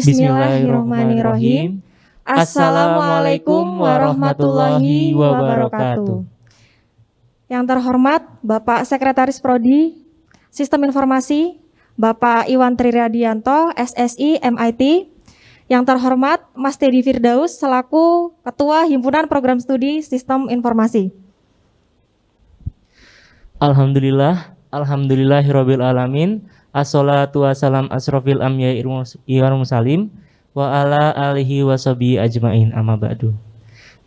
Bismillahirrahmanirrahim. Assalamualaikum warahmatullahi wabarakatuh. Yang terhormat Bapak Sekretaris Prodi Sistem Informasi, Bapak Iwan Tririadianto, SSI MIT. Yang terhormat Mas Teddy Firdaus selaku Ketua Himpunan Program Studi Sistem Informasi. Alhamdulillahirabbil alamin. Assalatu wassalam asrofil amyai wal mursalin wa ala alihi washabihi ajmain, amma ba'du.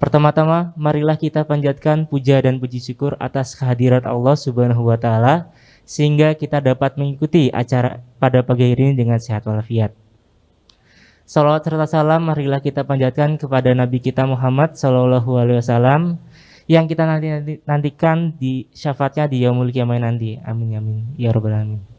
Pertama-tama marilah kita panjatkan puja dan puji syukur atas kehadirat Allah Subhanahu wa taala sehingga kita dapat mengikuti acara pada pagi hari ini dengan sehat walafiat. Salawat serta salam marilah kita panjatkan kepada Nabi kita Muhammad sallallahu alaihi wasallam yang kita nantikan di syafaatnya di yaumul qiyamah nanti. Amin amin ya rabbal alamin.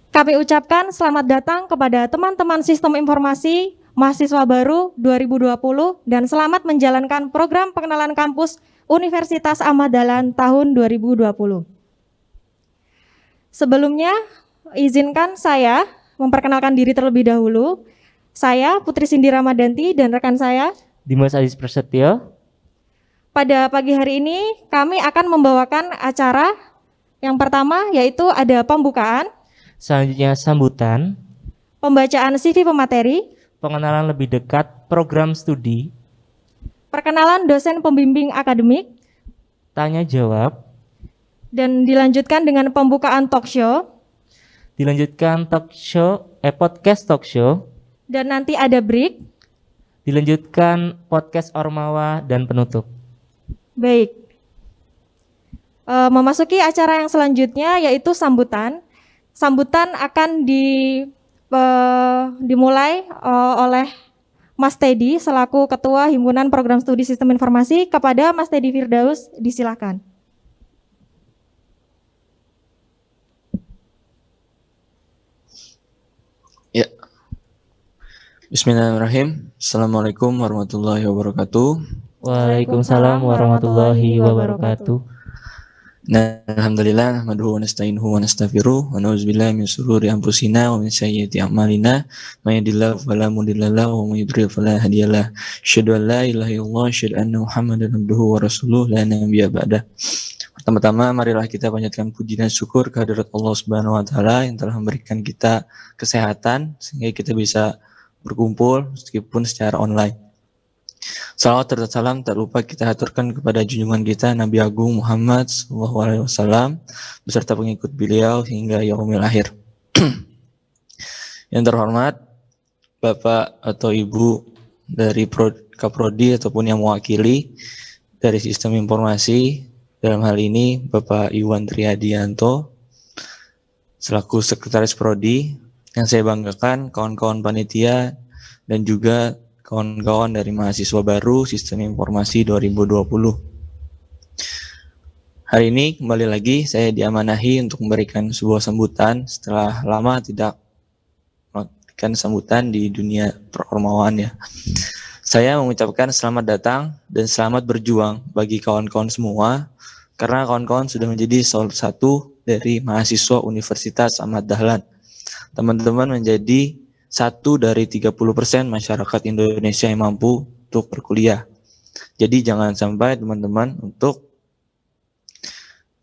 Kami ucapkan selamat datang kepada teman-teman Sistem Informasi mahasiswa baru 2020 dan selamat menjalankan program pengenalan kampus Universitas Ahmad Dahlan tahun 2020. Sebelumnya, izinkan saya memperkenalkan diri terlebih dahulu. Saya Putri Cindy Ramadanti dan rekan saya Dimas Aziz Prasetyo. Pada pagi hari ini kami akan membawakan acara yang pertama yaitu ada pembukaan, Selanjutnya sambutan, pembacaan CV pemateri, pengenalan lebih dekat program studi, perkenalan dosen pembimbing akademik, tanya jawab, dan dilanjutkan dengan pembukaan talk show, dilanjutkan podcast talk show, dan nanti ada break, dilanjutkan podcast Ormawa dan penutup. Baik. Memasuki acara yang selanjutnya yaitu sambutan. Sambutan akan dimulai oleh Mas Teddy selaku Ketua Himpunan Program Studi Sistem Informasi. Kepada Mas Teddy Firdaus, disilakan. Ya. Bismillahirrahmanirrahim. Assalamualaikum warahmatullahi wabarakatuh. Waalaikumsalam warahmatullahi wabarakatuh. Alhamdulillah, nahmaduhu wa nasta'inuhu wa nastaghfiruh wa na'udzubillahi min shururi anfusina wa min sayyiati a'malina, may yahdihillahu fala mudilla lahu wa may yudlil fala hadiyalah. Asyhadu an la ilaha illallah, asyhadu anna Muhammadan abduhu wa rasuluh, la nabiyya ba'dah. Pertama-tama marilah kita panjatkan puji dan syukur kehadirat Allah Subhanahu wa taala yang telah memberikan kita kesehatan sehingga kita bisa berkumpul meskipun secara online. Salawat serta salam tak lupa kita haturkan kepada junjungan kita Nabi Agung Muhammad SAW beserta pengikut beliau hingga yaumil akhir. Yang terhormat Bapak atau Ibu dari Kaprodi ataupun yang mewakili dari Sistem Informasi, dalam hal ini Bapak Iwan Tririadianto selaku Sekretaris Prodi, yang saya banggakan kawan-kawan panitia dan juga kawan-kawan dari mahasiswa baru Sistem Informasi 2020. Hari ini kembali lagi saya diamanahi untuk memberikan sebuah sambutan setelah lama tidak memberikan sambutan di dunia perormawaan ya. Saya mengucapkan selamat datang dan selamat berjuang bagi kawan-kawan semua karena kawan-kawan sudah menjadi salah satu dari mahasiswa Universitas Ahmad Dahlan. Teman-teman menjadi 1 dari 30% masyarakat Indonesia yang mampu untuk berkuliah. Jadi jangan sampai teman-teman untuk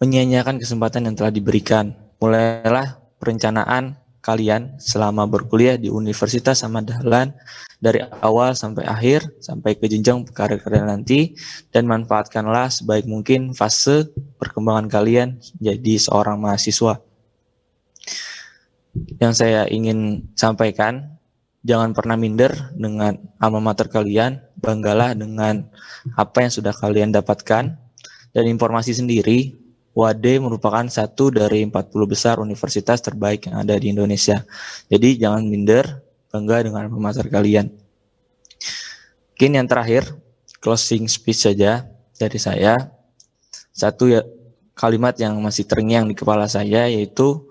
menyia-nyiakan kesempatan yang telah diberikan. Mulailah perencanaan kalian selama berkuliah di Universitas Ahmad Dahlan dari awal sampai akhir, sampai ke jenjang karir kalian nanti, dan manfaatkanlah sebaik mungkin fase perkembangan kalian menjadi seorang mahasiswa. Yang saya ingin sampaikan, jangan pernah minder dengan alma mater kalian, banggalah dengan apa yang sudah kalian dapatkan, dan informasi sendiri, UAD merupakan satu dari 40 besar universitas terbaik yang ada di Indonesia. Jadi jangan minder, bangga dengan alma mater kalian. Mungkin yang terakhir, closing speech saja dari saya. Satu kalimat yang masih terngiang di kepala saya, yaitu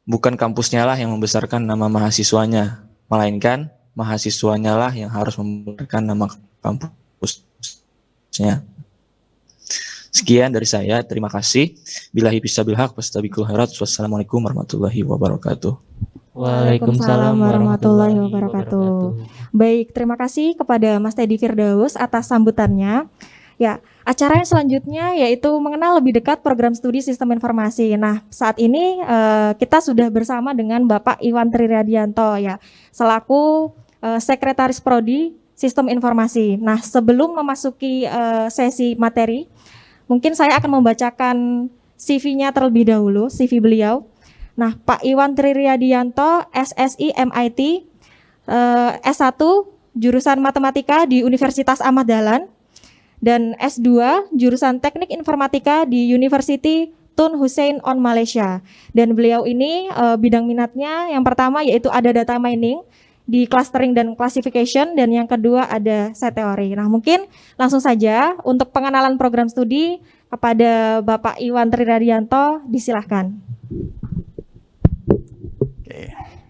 bukan kampusnya lah yang membesarkan nama mahasiswanya, melainkan mahasiswanya lah yang harus membesarkan nama kampusnya. Sekian dari saya, terima kasih. Billahi bisabil haq, wastabiqul khairat. Wassalamualaikum warahmatullahi wabarakatuh. Waalaikumsalam warahmatullahi wabarakatuh. Baik, terima kasih kepada Mas Teddy Firdaus atas sambutannya. Ya, acara yang selanjutnya yaitu mengenal lebih dekat program studi sistem informasi. Nah, saat ini kita sudah bersama dengan Bapak Iwan Tririadianto ya, selaku Sekretaris Prodi Sistem Informasi. Nah, sebelum memasuki sesi materi, mungkin saya akan membacakan CV-nya terlebih dahulu, CV beliau. Nah, Pak Iwan Tririadianto, SSI MIT, S1, jurusan Matematika di Universitas Ahmad Dahlan, dan S2, jurusan Teknik Informatika di University Tun Hussein on Malaysia. Dan beliau ini bidang minatnya yang pertama yaitu ada data mining di clustering dan classification, dan yang kedua ada set teori. Nah, mungkin langsung saja untuk pengenalan program studi kepada Bapak Iwan Tririadianto, disilahkan.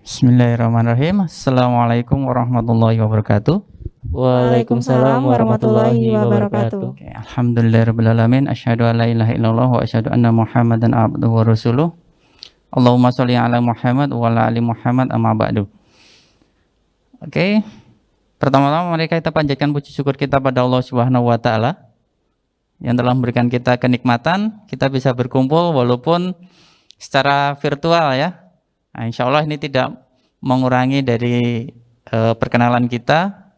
Bismillahirrahmanirrahim. Assalamualaikum warahmatullahi wabarakatuh. Waalaikumsalam warahmatullahi wabarakatuh. Alhamdulillahirrahmanirrahim. Asyhadu an la ilaha illallah wa asyhadu anna Muhammadan abduhu wa rasuluh. Allahumma sholli ala Muhammad wa ala ali Muhammad, amma ba'du. Oke. Pertama-tama mari kita panjatkan puji syukur kita pada Allah Subhanahu wa taala yang telah memberikan kita kenikmatan, kita bisa berkumpul walaupun secara virtual ya. Nah, insya Allah ini tidak mengurangi dari perkenalan kita,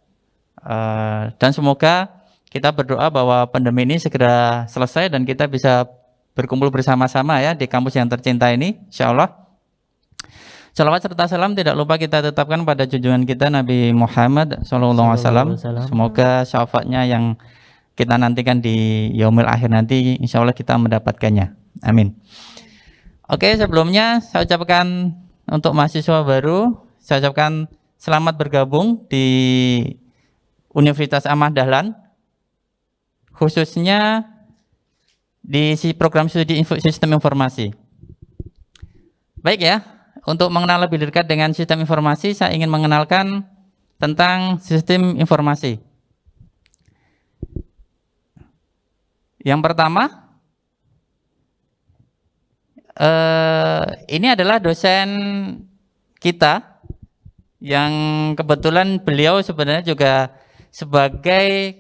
dan semoga kita berdoa bahwa pandemi ini segera selesai dan kita bisa berkumpul bersama-sama ya di kampus yang tercinta ini, insya Allah. Salawat serta salam tidak lupa kita tetapkan pada junjungan kita Nabi Muhammad SAW. Semoga syafaatnya yang kita nantikan di yaumil akhir nanti, insya Allah kita mendapatkannya. Amin. Oke, sebelumnya saya ucapkan untuk mahasiswa baru, saya ucapkan selamat bergabung di Universitas Ahmad Dahlan, khususnya di program studi sistem informasi. Baik ya, untuk mengenal lebih dekat dengan sistem informasi, saya ingin mengenalkan tentang sistem informasi. Yang pertama, ini adalah dosen kita yang kebetulan beliau sebenarnya juga sebagai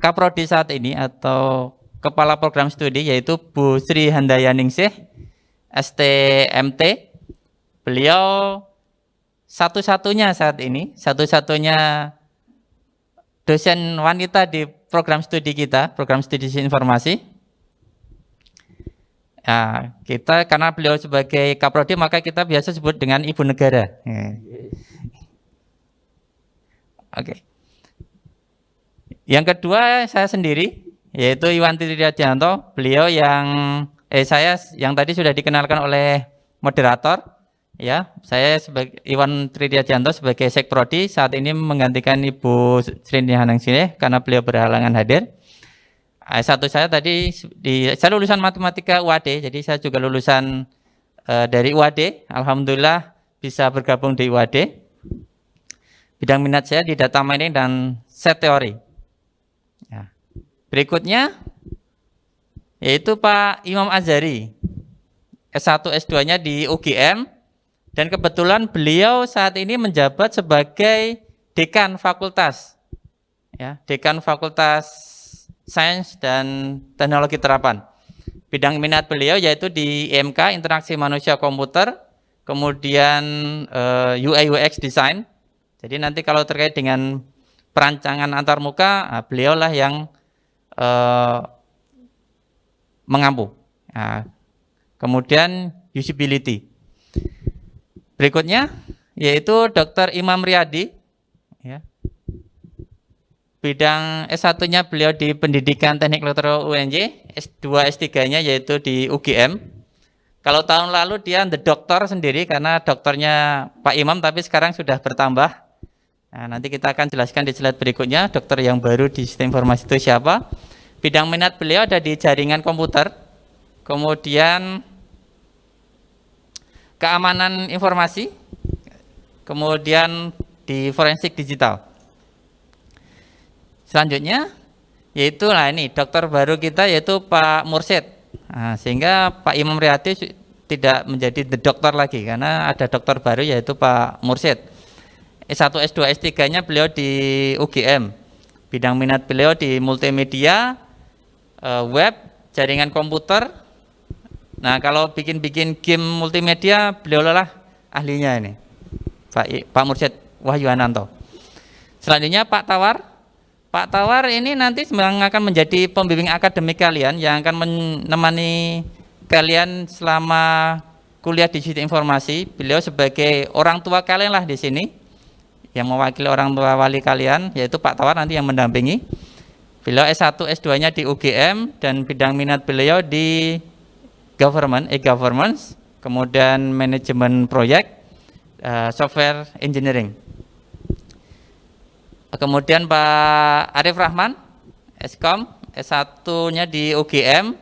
Kaprodi saat ini atau Kepala Program Studi, yaitu Bu Sri Handayaningsih STMT. Beliau satu-satunya saat ini, satu-satunya dosen wanita di program studi kita, program studi informasi. Nah, kita karena beliau sebagai Kaprodi maka kita biasa sebut dengan Ibu Negara. Oke. Yang kedua saya sendiri, yaitu Iwan Tririadianto. Beliau saya yang tadi sudah dikenalkan oleh moderator. Ya, saya sebagai Iwan Tririadianto sebagai Sekprodi saat ini menggantikan Ibu Sri Handayaningsih karena beliau berhalangan hadir. Satu saya tadi saya lulusan matematika UAD, jadi saya juga lulusan dari UAD. Alhamdulillah bisa bergabung di UAD. Bidang minat saya di data mining dan set teori. Ya. Berikutnya yaitu Pak Imam Azhari, S1 S2-nya di UGM, dan kebetulan beliau saat ini menjabat sebagai dekan fakultas, ya, dekan Fakultas Sains dan Teknologi Terapan. Bidang minat beliau yaitu di IMK, Interaksi Manusia Komputer, kemudian UI UX Design. Jadi nanti kalau terkait dengan perancangan antarmuka, beliau lah yang mengampu. Nah, kemudian usability. Berikutnya yaitu Dr. Imam Riyadi, ya. Bidang S1-nya beliau di Pendidikan Teknik Elektro UNJ, S2 S3-nya yaitu di UGM. Kalau tahun lalu dia the dokter sendiri karena dokternya Pak Imam, tapi sekarang sudah bertambah. Nah, nanti kita akan jelaskan di slide berikutnya dokter yang baru di sistem informasi itu siapa. Bidang minat beliau ada di jaringan komputer, kemudian keamanan informasi, kemudian di forensik digital. Selanjutnya yaitu ini dokter baru kita yaitu Pak Mursyid. Nah, sehingga Pak Imam Riyadi tidak menjadi the dokter lagi karena ada dokter baru yaitu Pak Mursyid. S1, S2, S3-nya beliau di UGM. Bidang minat beliau di multimedia, web, jaringan komputer. Nah, kalau bikin-bikin game multimedia beliau lah ahlinya ini. Pak Mursyid Wahyu Ananto. Selanjutnya Pak Tawar. Pak Tawar ini nanti akan menjadi pembimbing akademik kalian yang akan menemani kalian selama kuliah di Sistem Informasi. Beliau sebagai orang tua kalian lah di sini, yang mewakili orang tua wali kalian, yaitu Pak Tawar nanti yang mendampingi. Beliau S1, S2-nya di UGM dan bidang minat beliau di government, e-governance, kemudian manajemen proyek, software engineering. Kemudian Pak Arif Rahman, Eskom, S1-nya di UGM,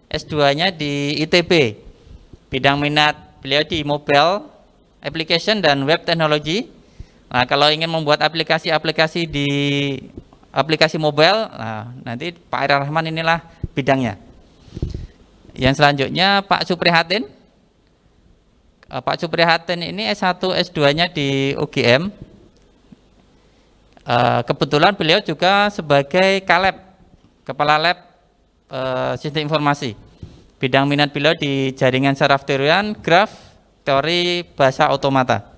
S2-nya di ITB. Bidang minat beliau di mobile application dan web technology. Nah, kalau ingin membuat aplikasi-aplikasi di aplikasi mobile, nah, nanti Pak Arif Rahman inilah bidangnya. Yang selanjutnya Pak Suprihatin. Pak Suprihatin ini S1, S2-nya di UGM. Kebetulan beliau juga sebagai Kepala Lab Sistem Informasi. Bidang minat beliau di jaringan saraf teorian, graf, teori bahasa otomata.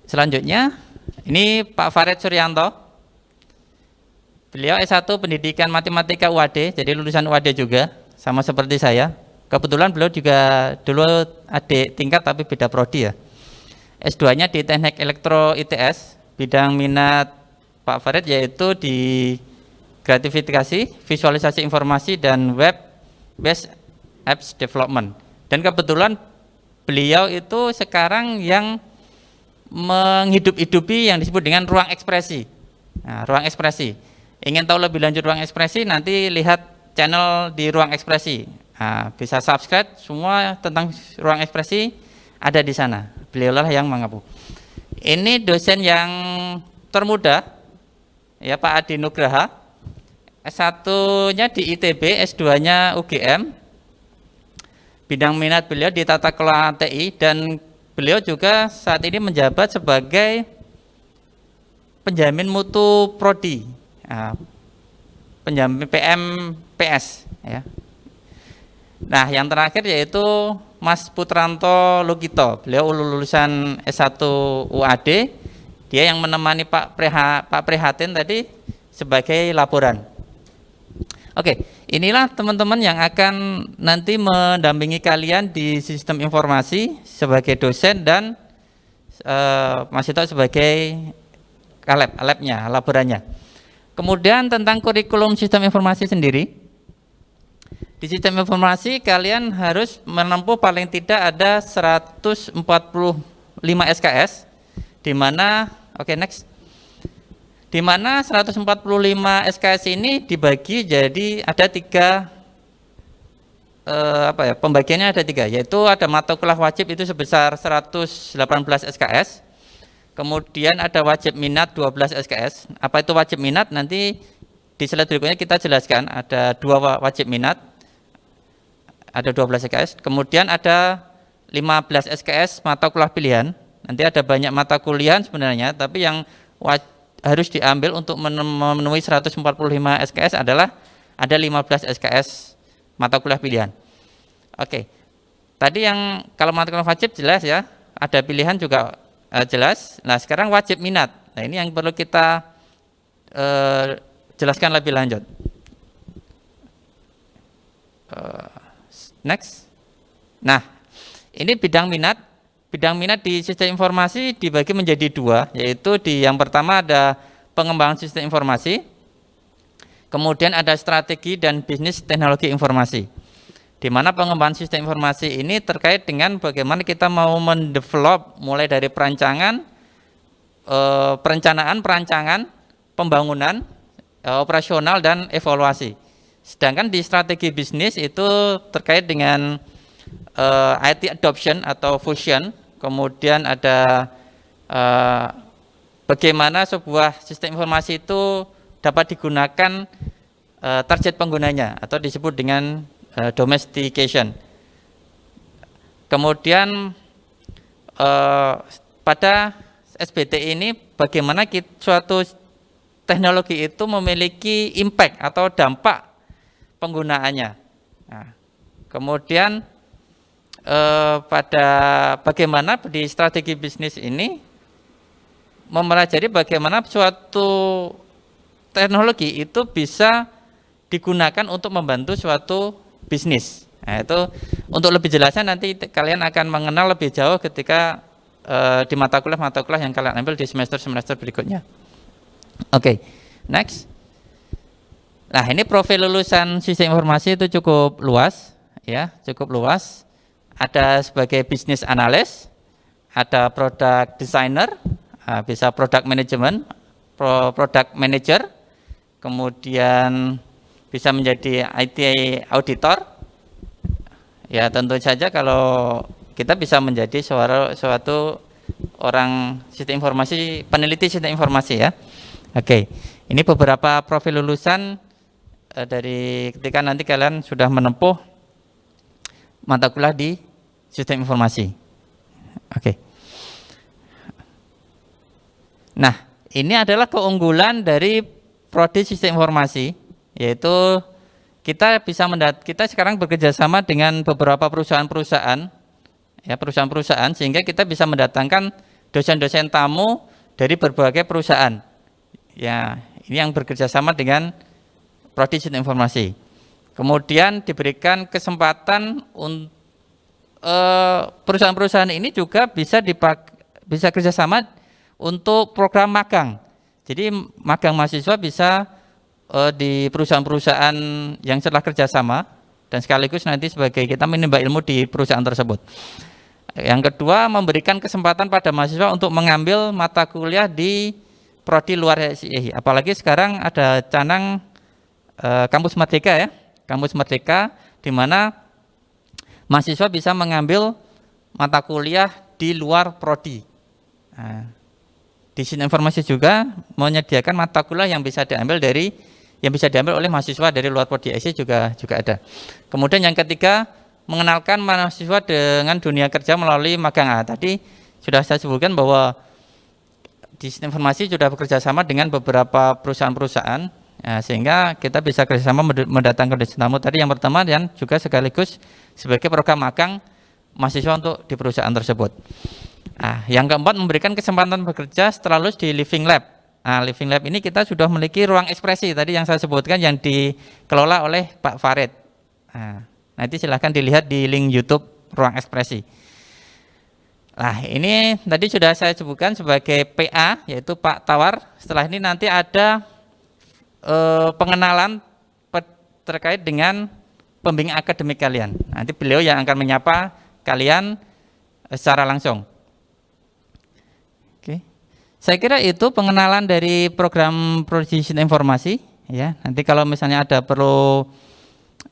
Selanjutnya, ini Pak Farid Suryanto. Beliau S1 Pendidikan Matematika UAD, jadi lulusan UAD juga, sama seperti saya. Kebetulan beliau juga dulu adik tingkat tapi beda prodi ya. S2-nya di Teknik Elektro ITS, bidang minat Pak Farid yaitu di gratifikasi, visualisasi informasi, dan web based apps development. Dan kebetulan beliau itu sekarang yang menghidup-hidupi yang disebut dengan ruang ekspresi. Nah, ruang ekspresi. Ingin tahu lebih lanjut ruang ekspresi, nanti lihat channel di ruang ekspresi. Nah, bisa subscribe, semua tentang ruang ekspresi ada di sana. Beliaulah yang mengapu. Ini dosen yang termuda, ya Pak Adi Nugraha. S1-nya di ITB, S2-nya UGM. Bidang minat beliau di tata kelola TI dan beliau juga saat ini menjabat sebagai penjamin mutu prodi, penjamin PMPS. Ya. Nah, yang terakhir yaitu Mas Putranto Lukito. Beliau lulusan S1 UAD. Dia yang menemani Pak Prihatin tadi sebagai laporan. Oke, inilah teman-teman yang akan nanti mendampingi kalian di sistem informasi sebagai dosen dan Mas Ito sebagai labnya, laborannya. Kemudian tentang kurikulum sistem informasi sendiri. Di sistem informasi kalian harus menempuh paling tidak ada 145 SKS, di mana, di mana 145 SKS ini dibagi jadi ada pembagiannya ada tiga, yaitu ada mata kuliah wajib itu sebesar 118 SKS, kemudian ada wajib minat 12 SKS. Apa itu wajib minat? Nanti di slide berikutnya kita jelaskan. Ada 2 wajib minat, ada 12 SKS, kemudian ada 15 SKS mata kuliah pilihan. Nanti ada banyak mata kuliah sebenarnya, tapi yang harus diambil untuk memenuhi 145 SKS adalah ada 15 SKS mata kuliah pilihan. Oke, tadi yang kalau mata kuliah wajib jelas ya, ada pilihan juga jelas. Nah, sekarang wajib minat. Nah, ini yang perlu kita jelaskan lebih lanjut. Next. Nah, ini bidang minat. Bidang minat di sistem informasi dibagi menjadi 2, yaitu di yang pertama ada pengembangan sistem informasi, kemudian ada strategi dan bisnis teknologi informasi. Di mana pengembangan sistem informasi ini terkait dengan bagaimana kita mau mendevelop mulai dari perencanaan, pembangunan, operasional dan evaluasi. Sedangkan di strategi bisnis itu terkait dengan IT adoption atau fusion, kemudian ada bagaimana sebuah sistem informasi itu dapat digunakan target penggunanya atau disebut dengan domestication. Kemudian pada SBT ini bagaimana suatu teknologi itu memiliki impact atau dampak penggunaannya. Nah, kemudian pada bagaimana di strategi bisnis ini mempelajari bagaimana suatu teknologi itu bisa digunakan untuk membantu suatu bisnis. Nah, itu untuk lebih jelasnya nanti kalian akan mengenal lebih jauh ketika di mata kuliah yang kalian ambil di semester berikutnya. Oke, next. Nah, ini profil lulusan sistem informasi itu cukup luas, ya, cukup luas. Ada sebagai business analyst, ada product designer, bisa product management, product manager, kemudian bisa menjadi IT auditor. Ya, tentu saja kalau kita bisa menjadi suatu orang sistem informasi, peneliti sistem informasi ya. Oke, ini beberapa profil lulusan dari ketika nanti kalian sudah menempuh mata kuliah di sistem informasi. Oke. Nah, ini adalah keunggulan dari prodi sistem informasi, yaitu kita sekarang bekerja sama dengan beberapa perusahaan-perusahaan, ya, perusahaan-perusahaan, sehingga kita bisa mendatangkan dosen-dosen tamu dari berbagai perusahaan. Ya, ini yang bekerja sama dengan prodi sistem informasi. Kemudian diberikan kesempatan untuk perusahaan-perusahaan ini juga bisa kerjasama untuk program magang. Jadi magang mahasiswa bisa di perusahaan-perusahaan yang setelah kerjasama dan sekaligus nanti sebagai kita menimba ilmu di perusahaan tersebut. Yang kedua, memberikan kesempatan pada mahasiswa untuk mengambil mata kuliah di prodi luar SII. Apalagi sekarang ada canang kampus Merdeka ya, kampus Merdeka di mana mahasiswa bisa mengambil mata kuliah di luar prodi. Nah, di sistem informasi juga menyediakan mata kuliah yang bisa diambil oleh mahasiswa dari luar prodi SII juga ada. Kemudian yang ketiga, mengenalkan mahasiswa dengan dunia kerja melalui magang. Tadi sudah saya sebutkan bahwa di sistem informasi sudah bekerja sama dengan beberapa perusahaan-perusahaan, sehingga kita bisa kerjasama mendatangkan dosen tamu tadi yang pertama, dan juga sekaligus sebagai program magang mahasiswa untuk di perusahaan tersebut. Yang keempat, memberikan kesempatan bekerja setelah lulus di Living Lab. Living Lab ini kita sudah memiliki ruang ekspresi tadi yang saya sebutkan yang dikelola oleh Pak Farid. Nanti silahkan dilihat di link YouTube ruang ekspresi. Ini tadi sudah saya sebutkan sebagai PA, yaitu Pak Tawar. Setelah ini nanti ada pengenalan terkait dengan pembimbing akademik kalian. Nanti beliau yang akan menyapa kalian secara langsung. Oke. Saya kira itu pengenalan dari program prodi sistem informasi. Ya, nanti kalau misalnya ada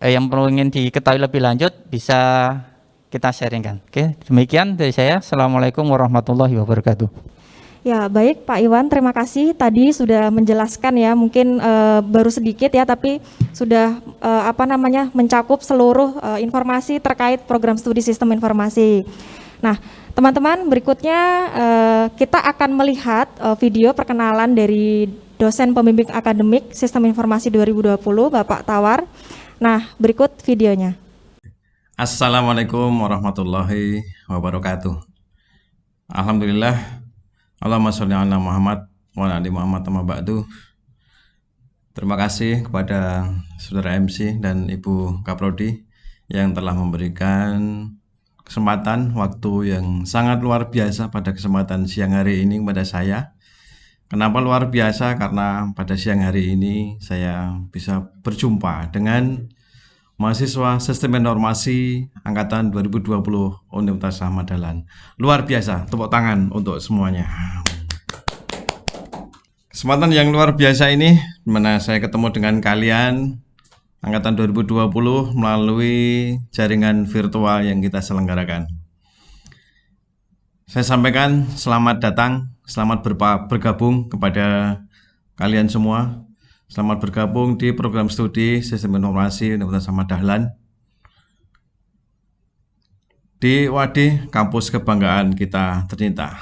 yang perlu ingin diketahui lebih lanjut bisa kita sharingkan. Oke, demikian dari saya. Assalamualaikum warahmatullahi wabarakatuh. Ya, baik Pak Iwan, terima kasih tadi sudah menjelaskan ya, mungkin baru sedikit ya, tapi sudah mencakup seluruh informasi terkait program studi sistem informasi. Nah, teman-teman, berikutnya kita akan melihat video perkenalan dari dosen pembimbing akademik Sistem Informasi 2020, Bapak Tawar. Nah, berikut videonya. Assalamualaikum warahmatullahi wabarakatuh. Alhamdulillah, Allahumma sholli ala Muhammad wa ala ali Muhammad amma ba'du. Terima kasih kepada Saudara MC dan Ibu Kaprodi yang telah memberikan kesempatan waktu yang sangat luar biasa pada kesempatan siang hari ini kepada saya. Kenapa luar biasa? Karena pada siang hari ini saya bisa berjumpa dengan mahasiswa Sistem Informasi Angkatan 2020 Universitas Ahmad Dahlan. Luar biasa, tepuk tangan untuk semuanya. Kesempatan yang luar biasa ini, di mana saya ketemu dengan kalian Angkatan 2020 melalui jaringan virtual yang kita selenggarakan. Saya sampaikan selamat datang, selamat bergabung kepada kalian semua. Selamat bergabung di program studi Sistem Informasi Universitas Ahmad Dahlan. di Wadi, kampus kebanggaan kita tercinta.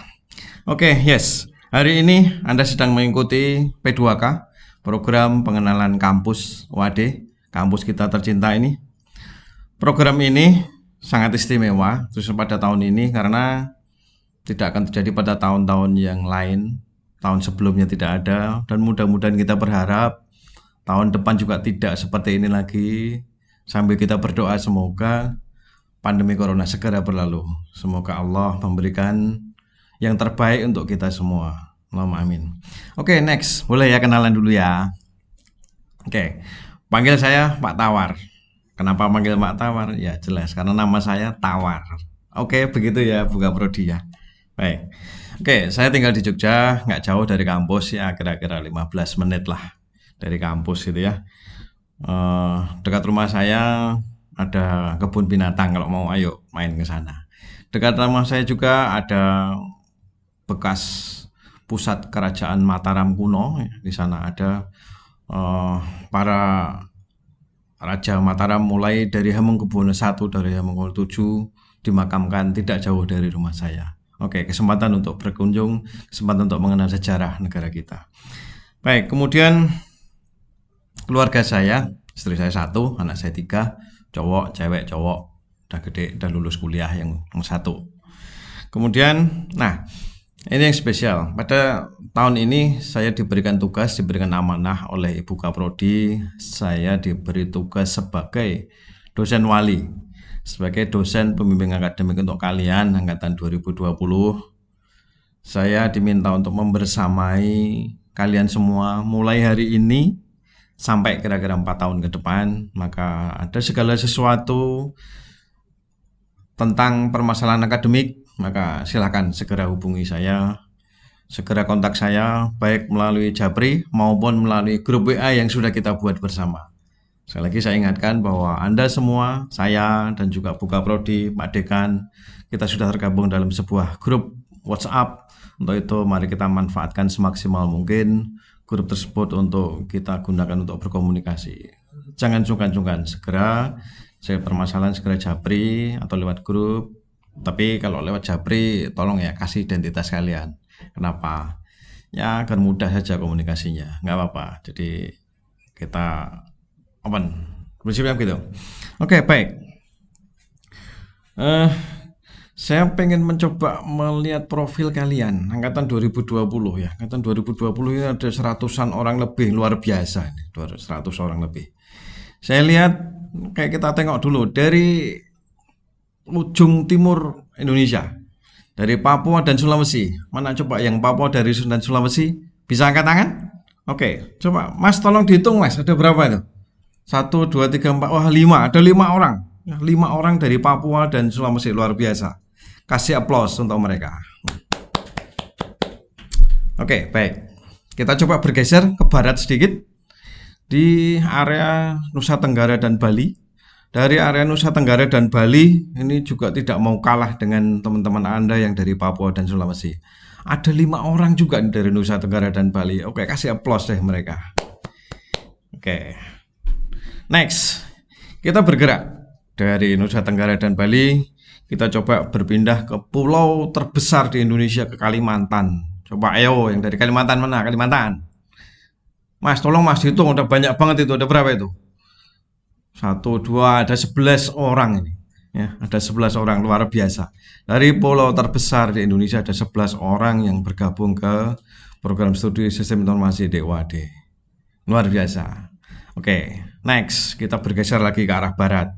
Oke, yes. Hari ini Anda sedang mengikuti P2K, program pengenalan kampus Wadi, kampus kita tercinta ini. Program ini sangat istimewa khusus pada tahun ini karena tidak akan terjadi pada tahun-tahun yang lain. Tahun sebelumnya tidak ada, dan mudah-mudahan kita berharap tahun depan juga tidak seperti ini lagi. Sambil kita berdoa semoga pandemi corona segera berlalu. Semoga Allah memberikan yang terbaik untuk kita semua. Allahumma amin. Oke, next. Boleh ya kenalan dulu ya. Oke, panggil saya Pak Tawar. Kenapa panggil Pak Tawar? Ya jelas, karena nama saya Tawar. Oke, begitu ya, buka prodi ya. Baik. Oke, saya tinggal di Jogja, nggak jauh dari kampus ya, kira-kira 15 menit lah dari kampus gitu ya. Dekat rumah saya ada kebun binatang, kalau mau ayo main ke sana. Dekat rumah saya juga ada bekas pusat kerajaan Mataram kuno. Di sana ada para Raja Mataram mulai dari Hamengkubuwono I, dari Hamengkubuwono VII dimakamkan tidak jauh dari rumah saya. Oke, kesempatan untuk berkunjung, kesempatan untuk mengenal sejarah negara kita. Baik, kemudian keluarga saya, istri saya 1, anak saya 3, cowok, cewek, cowok, udah gede, udah lulus kuliah yang 1. Kemudian, nah ini yang spesial. Pada tahun ini saya diberikan tugas, diberikan amanah oleh Ibu Kaprodi. Saya diberi tugas sebagai dosen wali, sebagai dosen pembimbing akademik untuk kalian angkatan 2020. Saya diminta untuk membersamai kalian semua mulai hari ini sampai kira-kira 4 tahun ke depan. Maka ada segala sesuatu tentang permasalahan akademik, maka silakan segera hubungi saya, segera kontak saya, baik melalui Japri maupun melalui grup WA yang sudah kita buat bersama. Sekali lagi saya ingatkan bahwa Anda semua, saya dan juga Bu Kaprodi, Pak Dekan, kita sudah tergabung dalam sebuah grup WhatsApp. Untuk itu mari kita manfaatkan semaksimal mungkin grup tersebut untuk kita gunakan untuk berkomunikasi. Jangan sungkan-sungkan, segera saya permasalahan segera Japri atau lewat grup. Tapi kalau lewat Japri tolong ya kasih identitas kalian. Kenapa? Ya agar mudah saja komunikasinya, nggak apa-apa. Jadi kita open, prinsipnya begitu. Oke, baik. Saya pengen mencoba melihat profil kalian angkatan 2020 ya. Angkatan 2020 ini ada 100-an orang lebih, luar biasa ini, 100 orang lebih. Saya lihat kayak kita tengok dulu dari ujung timur Indonesia, dari Papua dan Sulawesi. Mana coba yang Papua dari dan Sulawesi bisa angkat tangan? Oke, coba Mas tolong dihitung Mas, ada berapa itu? 1, 2, 3, 4, wah 5, ada 5 orang. 5 orang dari Papua dan Sulawesi, luar biasa. Kasih aplaus untuk mereka. Oke, baik. Kita coba bergeser ke barat sedikit. Di area Nusa Tenggara dan Bali. Dari area Nusa Tenggara dan Bali, ini juga tidak mau kalah dengan teman-teman Anda yang dari Papua dan Sulawesi. Ada 5 orang juga dari Nusa Tenggara dan Bali. Oke, kasih aplaus deh mereka. Oke. Next, kita bergerak dari Nusa Tenggara dan Bali, kita coba berpindah ke pulau terbesar di Indonesia, ke Kalimantan. Coba ayo, yang dari Kalimantan mana? Kalimantan. Mas, tolong Mas hitung, udah banyak banget itu, ada berapa itu? 1, 2, ada 11 orang ini. Ya, ada 11 orang, luar biasa. Dari pulau terbesar di Indonesia ada 11 orang yang bergabung ke program studi sistem informasi DWAD. Luar biasa. Oke, next kita bergeser lagi ke arah barat.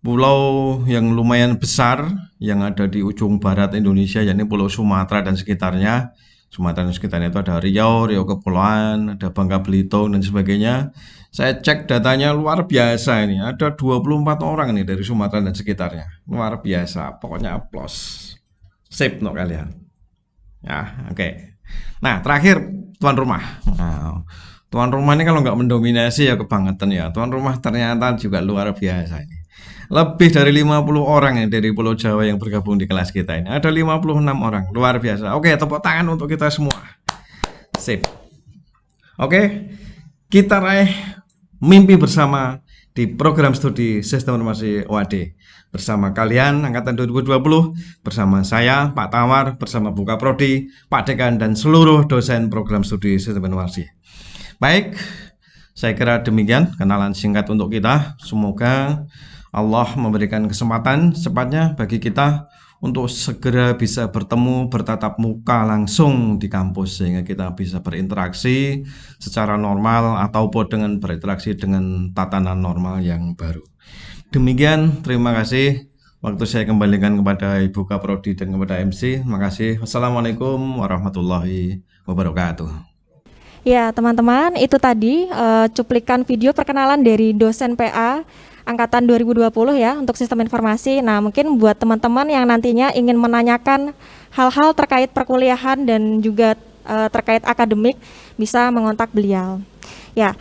Pulau yang lumayan besar yang ada di ujung barat Indonesia, yakni Pulau Sumatera dan sekitarnya. Sumatera dan sekitarnya itu ada Riau, Riau Kepulauan, ada Bangka Belitung dan sebagainya. Saya cek datanya luar biasa ini. Ada 24 orang nih dari Sumatera dan sekitarnya. Luar biasa. Pokoknya aplaus. Sip no kalian. Ya, oke. Nah, terakhir tuan rumah. Nah, tuan rumah ini kalau nggak mendominasi ya kebangetan ya. Tuan rumah ternyata juga luar biasa ini. Lebih dari 50 orang yang dari Pulau Jawa yang bergabung di kelas kita ini. Ada 56 orang, luar biasa. Oke, tepuk tangan untuk kita semua. Sip. Oke, kita raih mimpi bersama, di program studi Sistem Informasi OAD. Bersama kalian Angkatan 2020, bersama saya Pak Tawar, bersama Bu Kaprodi, Pak Dekan, dan seluruh dosen program studi Sistem Informasi. Baik, saya kira demikian kenalan singkat untuk kita. Semoga Allah memberikan kesempatan secepatnya bagi kita untuk segera bisa bertemu, bertatap muka langsung di kampus, sehingga kita bisa berinteraksi secara normal ataupun dengan berinteraksi dengan tatanan normal yang baru. Demikian, terima kasih. Waktu saya kembalikan kepada Ibu Kaprodi dan kepada MC. Terima kasih. Wassalamualaikum warahmatullahi wabarakatuh. Ya, teman-teman, itu tadi cuplikan video perkenalan dari dosen PA Angkatan 2020 ya untuk Sistem Informasi. Nah, mungkin buat teman-teman yang nantinya ingin menanyakan hal-hal terkait perkuliahan dan juga terkait akademik bisa mengontak beliau. Ya,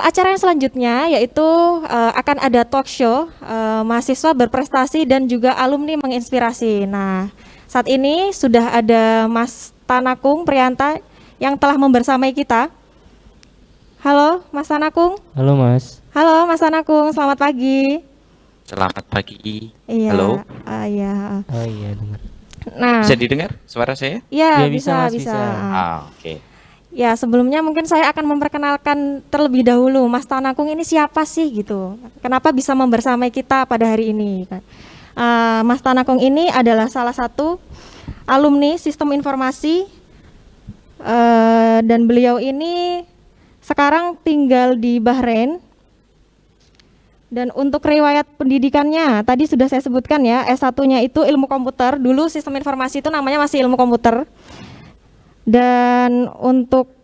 acara yang selanjutnya yaitu akan ada talk show mahasiswa berprestasi dan juga alumni menginspirasi. Nah, saat ini sudah ada Mas Tanakung Prianta yang telah membersamai kita. Halo, Mas Tanakung. Halo Mas. Halo Mas Tanakung, selamat pagi. Selamat pagi. Iya. Halo. Iya. Oh iya dengar. Nah, Bisa didengar suara saya? ya Ya, bisa, bisa, Mas, bisa. Oke. Ya, sebelumnya mungkin saya akan memperkenalkan terlebih dahulu Mas Tanakung ini siapa sih gitu. Kenapa bisa membersamai kita pada hari ini? Mas Tanakung ini adalah salah satu alumni Sistem Informasi dan beliau ini sekarang tinggal di Bahrain. Dan untuk riwayat pendidikannya, tadi sudah saya sebutkan ya, S1-nya itu ilmu komputer. Dulu Sistem Informasi itu namanya masih ilmu komputer. Dan untuk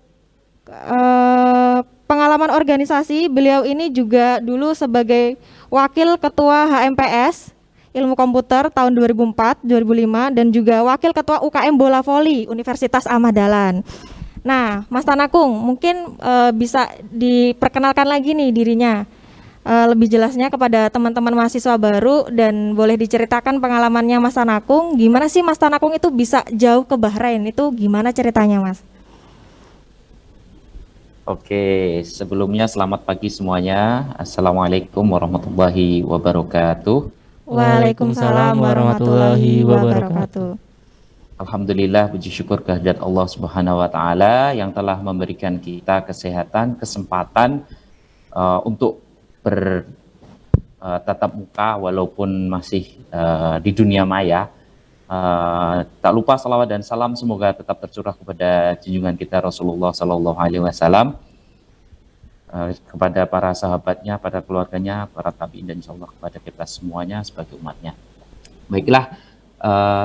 pengalaman organisasi, beliau ini juga dulu sebagai Wakil Ketua HMPS Ilmu Komputer tahun 2004, 2005, dan juga Wakil Ketua UKM Bola Voli Universitas Ahmad Dahlan. Nah, Mas Tanakung, mungkin bisa diperkenalkan lagi nih dirinya. Lebih jelasnya kepada teman-teman mahasiswa baru dan boleh diceritakan pengalamannya Mas Tanakung. Gimana sih Mas Tanakung itu bisa jauh ke Bahrain? Itu gimana ceritanya, Mas? Oke, sebelumnya selamat pagi semuanya. Assalamualaikum warahmatullahi wabarakatuh. Waalaikumsalam warahmatullahi wabarakatuh. Alhamdulillah, puji syukur kehadirat Allah Subhanahu wa taala yang telah memberikan kita kesehatan, kesempatan untuk bertatap muka walaupun masih di dunia maya. Tak lupa salawat dan salam semoga tetap tercurah kepada junjungan kita Rasulullah Sallallahu Alaihi Wasallam, kepada para sahabatnya, pada keluarganya, para tabiin, dan insya Allah kepada kita semuanya sebagai umatnya. Baiklah,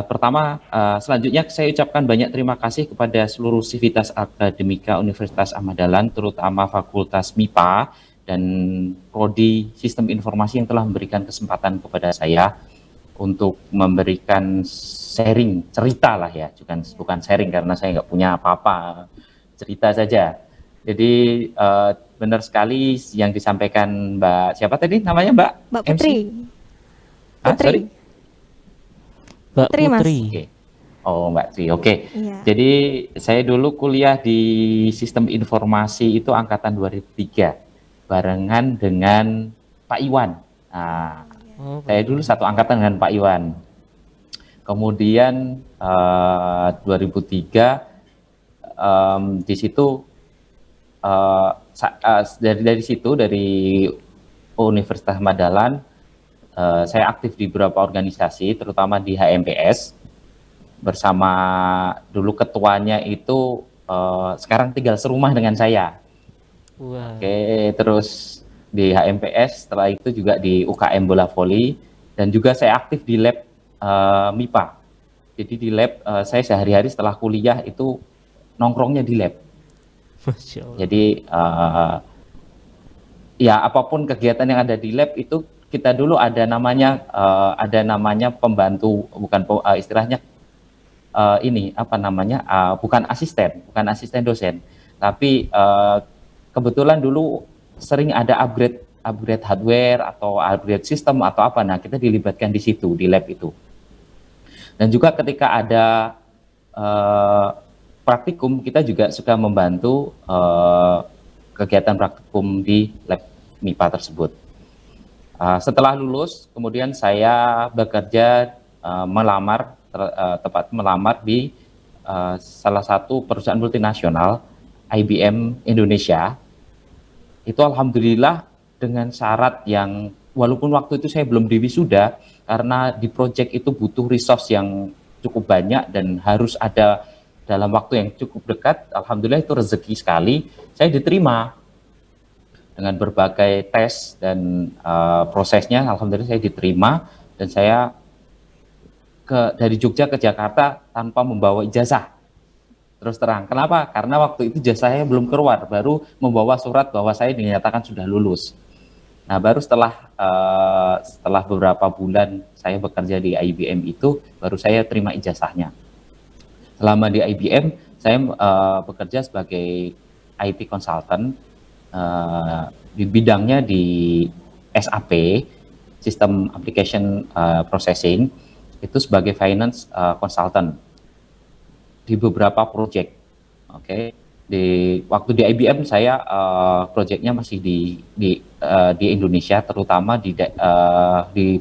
pertama selanjutnya saya ucapkan banyak terima kasih kepada seluruh sivitas akademika Universitas Ahmad Dahlan, terutama Fakultas MIPA dan Prodi Sistem Informasi yang telah memberikan kesempatan kepada saya untuk memberikan sharing cerita lah ya, bukan sharing karena saya nggak punya apa-apa, cerita saja. Jadi benar sekali yang disampaikan Mbak, siapa tadi namanya Mbak? Mbak Putri. Sorry. Mbak Putri, Mas. Putri. Oke. Oh Mbak Tri, oke. Iya. Jadi saya dulu kuliah di Sistem Informasi itu angkatan 2003. Barengan dengan Pak Iwan. Nah, Oh, saya dulu satu angkatan dengan Pak Iwan. Kemudian 2003 di situ dari situ dari Universitas Ahmad Dahlan saya aktif di beberapa organisasi, terutama di HMPS bersama dulu ketuanya itu sekarang tinggal serumah dengan saya. wah. Oke, terus di HMPS, setelah itu juga di UKM Bola Voli, dan juga saya aktif di lab MIPA. Jadi di lab saya sehari-hari setelah kuliah itu nongkrongnya di lab. Masya Allah. Jadi ya apapun kegiatan yang ada di lab itu kita dulu ada namanya pembantu, bukan istilahnya ini apa namanya bukan asisten dosen, tapi kebetulan dulu sering ada upgrade hardware atau upgrade sistem atau apa. Nah, kita dilibatkan di situ, di lab itu. Dan juga ketika ada praktikum, kita juga suka membantu kegiatan praktikum di lab MIPA tersebut. Setelah lulus, kemudian saya bekerja tepat melamar di salah satu perusahaan multinasional IBM Indonesia. Itu alhamdulillah dengan syarat yang walaupun waktu itu saya belum diwisuda, karena di project itu butuh resource yang cukup banyak dan harus ada dalam waktu yang cukup dekat. Alhamdulillah itu rezeki sekali, saya diterima dengan berbagai tes dan prosesnya. Alhamdulillah saya diterima dan saya dari Jogja ke Jakarta tanpa membawa ijazah. Terus terang, kenapa? Karena waktu itu ijazahnya belum keluar, baru membawa surat bahwa saya dinyatakan sudah lulus. Nah, baru setelah beberapa bulan saya bekerja di IBM itu, baru saya terima ijazahnya. Selama di IBM, saya bekerja sebagai IT consultant, di bidangnya di SAP, System Application Processing, itu sebagai finance consultant di beberapa project. Oke. Waktu di IBM saya proyeknya masih di Indonesia, terutama di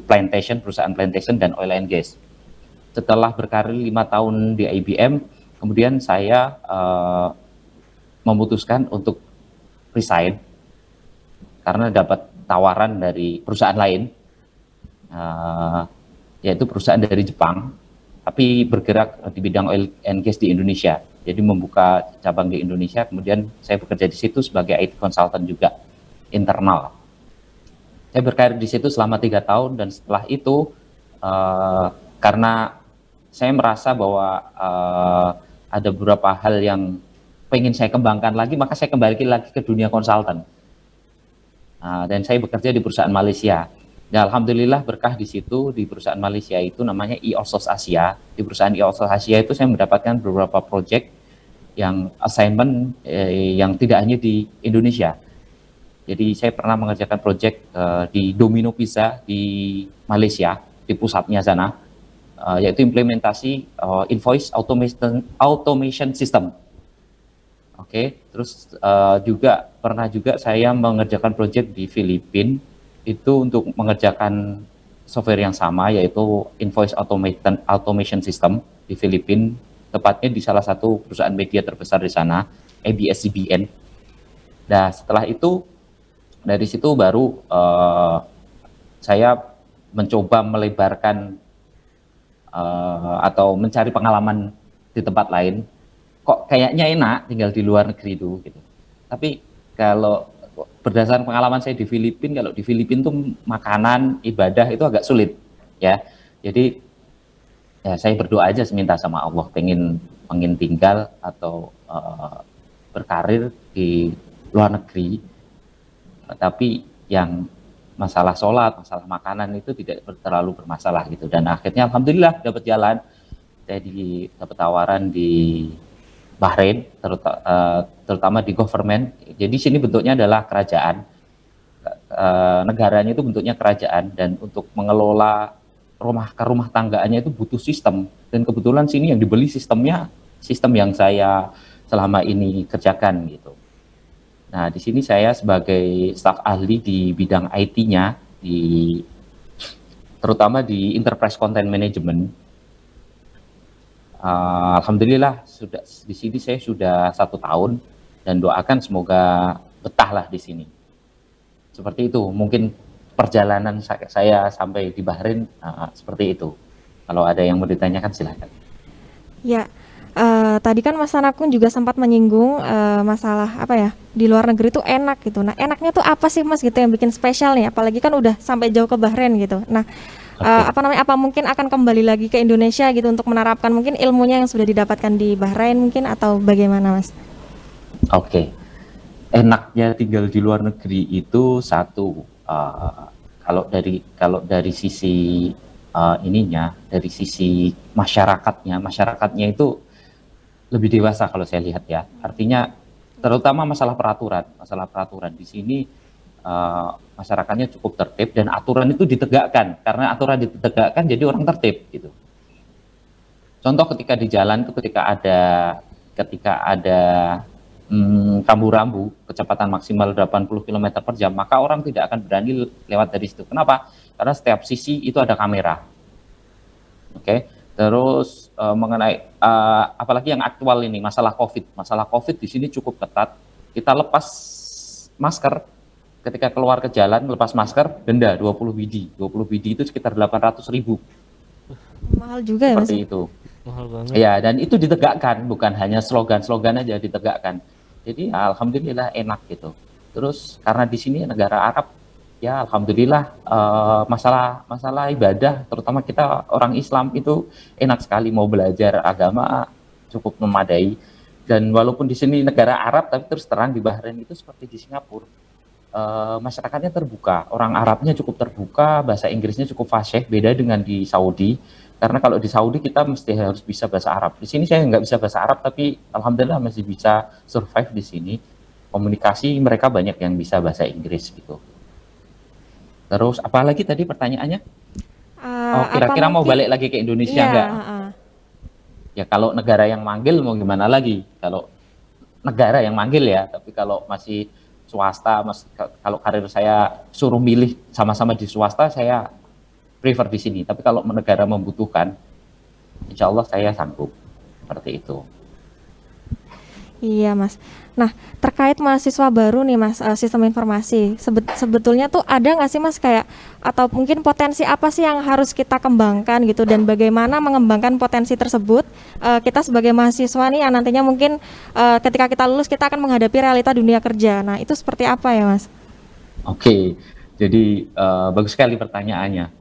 plantation, perusahaan plantation dan oil and gas. Setelah berkarir 5 tahun di IBM, kemudian saya memutuskan untuk resign karena dapat tawaran dari perusahaan lain, yaitu perusahaan dari Jepang, tapi bergerak di bidang oil and gas di Indonesia. Jadi membuka cabang di Indonesia, kemudian saya bekerja di situ sebagai IT consultant juga internal. Saya berkarir di situ selama 3 tahun dan setelah itu karena saya merasa bahwa ada beberapa hal yang pengen saya kembangkan lagi, maka saya kembali lagi ke dunia konsultan. Dan saya bekerja di perusahaan Malaysia. Dan alhamdulillah berkah di situ, di perusahaan Malaysia itu namanya EOSOS Asia. Di perusahaan EOSOS Asia itu saya mendapatkan beberapa proyek yang assignment yang tidak hanya di Indonesia. Jadi saya pernah mengerjakan proyek di Domino Pizza di Malaysia, di pusatnya sana, yaitu implementasi invoice automation system. Oke, terus pernah juga saya mengerjakan proyek di Filipina, itu untuk mengerjakan software yang sama, yaitu invoice automation system di Filipina, tepatnya di salah satu perusahaan media terbesar di sana, ABS-CBN. Nah, setelah itu, dari situ baru saya mencoba melebarkan atau mencari pengalaman di tempat lain. Kok kayaknya enak tinggal di luar negeri itu, gitu. Tapi kalau berdasarkan pengalaman saya di Filipina, kalau di Filipina tuh makanan, ibadah itu agak sulit, ya. Jadi ya saya berdoa aja minta sama Allah pengen tinggal atau berkarir di luar negeri, tapi yang masalah sholat, masalah makanan itu tidak terlalu bermasalah gitu. Dan akhirnya alhamdulillah dapat jalan. Saya dapat tawaran di Bahrain, terutama di government. Jadi sini bentuknya adalah kerajaan, negaranya itu bentuknya kerajaan, dan untuk mengelola rumah tanggaannya itu butuh sistem. Dan kebetulan sini yang dibeli sistemnya sistem yang saya selama ini kerjakan gitu. Nah, di sini saya sebagai staf ahli di bidang IT-nya, terutama di Enterprise Content Management. Alhamdulillah di sini saya sudah 1 tahun dan doakan semoga betahlah di sini. Seperti itu, mungkin perjalanan saya sampai di Bahrain seperti itu. Kalau ada yang mau ditanyakan silakan. Ya, tadi kan Mas Sanakun juga sempat menyinggung masalah apa ya, di luar negeri tuh enak gitu. Nah, enaknya tuh apa sih Mas gitu yang bikin spesial nih? Apalagi kan udah sampai jauh ke Bahrain gitu. Nah, apa mungkin akan kembali lagi ke Indonesia gitu untuk menerapkan mungkin ilmunya yang sudah didapatkan di Bahrain mungkin, atau bagaimana Mas? Oke. Enaknya tinggal di luar negeri itu satu, kalau dari sisi dari sisi masyarakatnya itu lebih dewasa kalau saya lihat ya. Artinya terutama masalah peraturan di sini masyarakatnya cukup tertib dan aturan itu ditegakkan. Karena aturan ditegakkan jadi orang tertib gitu. Contoh ketika di jalan itu ketika ada rambu-rambu kecepatan maksimal 80 km per jam, maka orang tidak akan berani lewat dari situ. Kenapa? Karena setiap sisi itu ada kamera. Oke. Terus mengenai apalagi yang aktual ini, masalah COVID di sini cukup ketat. Kita lepas masker ketika keluar ke jalan, lepas masker, denda 20 biji. 20 biji itu sekitar 800.000. Mahal juga ya Mas? Seperti itu. Mahal banget. Ya, dan itu ditegakkan, bukan hanya slogan-slogan aja ditegakkan. Jadi alhamdulillah enak gitu. Terus karena di sini negara Arab, ya alhamdulillah masalah ibadah, terutama kita orang Islam itu enak sekali, mau belajar agama cukup memadai. Dan walaupun di sini negara Arab, tapi terus terang di Bahrain itu seperti di Singapura, masyarakatnya terbuka, orang Arabnya cukup terbuka, bahasa Inggrisnya cukup fasih, beda dengan di Saudi. Karena kalau di Saudi kita mesti harus bisa bahasa Arab. Di sini saya nggak bisa bahasa Arab, tapi alhamdulillah masih bisa survive di sini. Komunikasi mereka banyak yang bisa bahasa Inggris gitu. Terus apalagi tadi pertanyaannya? Oh, kira-kira mau balik lagi ke Indonesia Iya, nggak? Ya kalau negara yang manggil mau gimana lagi? Kalau negara yang manggil ya, tapi kalau masih swasta, kalau karir saya suruh milih sama-sama di swasta, saya prefer di sini. Tapi kalau negara membutuhkan, insya Allah saya sanggup. Seperti itu. Iya Mas. Nah, terkait mahasiswa baru nih Mas, sistem informasi, sebetulnya tuh ada nggak sih Mas kayak, atau mungkin potensi apa sih yang harus kita kembangkan gitu, dan bagaimana mengembangkan potensi tersebut? Kita sebagai mahasiswa nih yang nantinya mungkin ketika kita lulus kita akan menghadapi realita dunia kerja. Nah, itu seperti apa ya Mas? Oke, jadi bagus sekali pertanyaannya.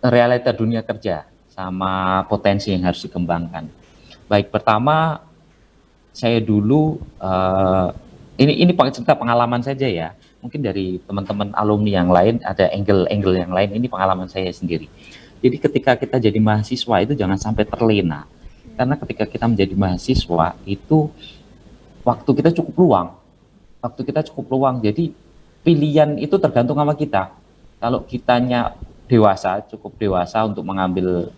Realita dunia kerja sama potensi yang harus dikembangkan. Baik, pertama saya dulu ini cerita pengalaman saja ya. Mungkin dari teman-teman alumni yang lain ada angle yang lain. Ini pengalaman saya sendiri. Jadi ketika kita jadi mahasiswa itu jangan sampai terlena. Karena ketika kita menjadi mahasiswa itu waktu kita cukup luang. Jadi pilihan itu tergantung sama kita. Kalau kitanya cukup dewasa untuk mengambil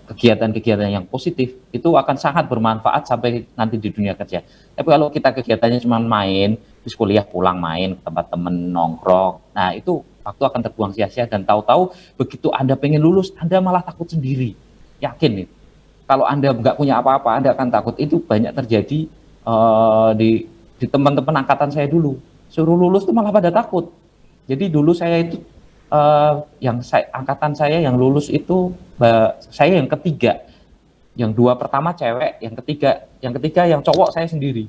kegiatan-kegiatan yang positif, itu akan sangat bermanfaat sampai nanti di dunia kerja. Tapi kalau kita kegiatannya cuma main, terus kuliah pulang main ke tempat temen nongkrong, nah itu waktu akan terbuang sia-sia, dan tahu-tahu begitu Anda pengen lulus, Anda malah takut sendiri. Yakin nih, kalau Anda nggak punya apa-apa, Anda akan takut. Itu banyak terjadi di teman-teman angkatan saya dulu. Suruh lulus tuh malah pada takut. Jadi dulu saya itu angkatan saya yang lulus itu saya yang ketiga, yang dua pertama cewek, yang ketiga yang cowok saya sendiri.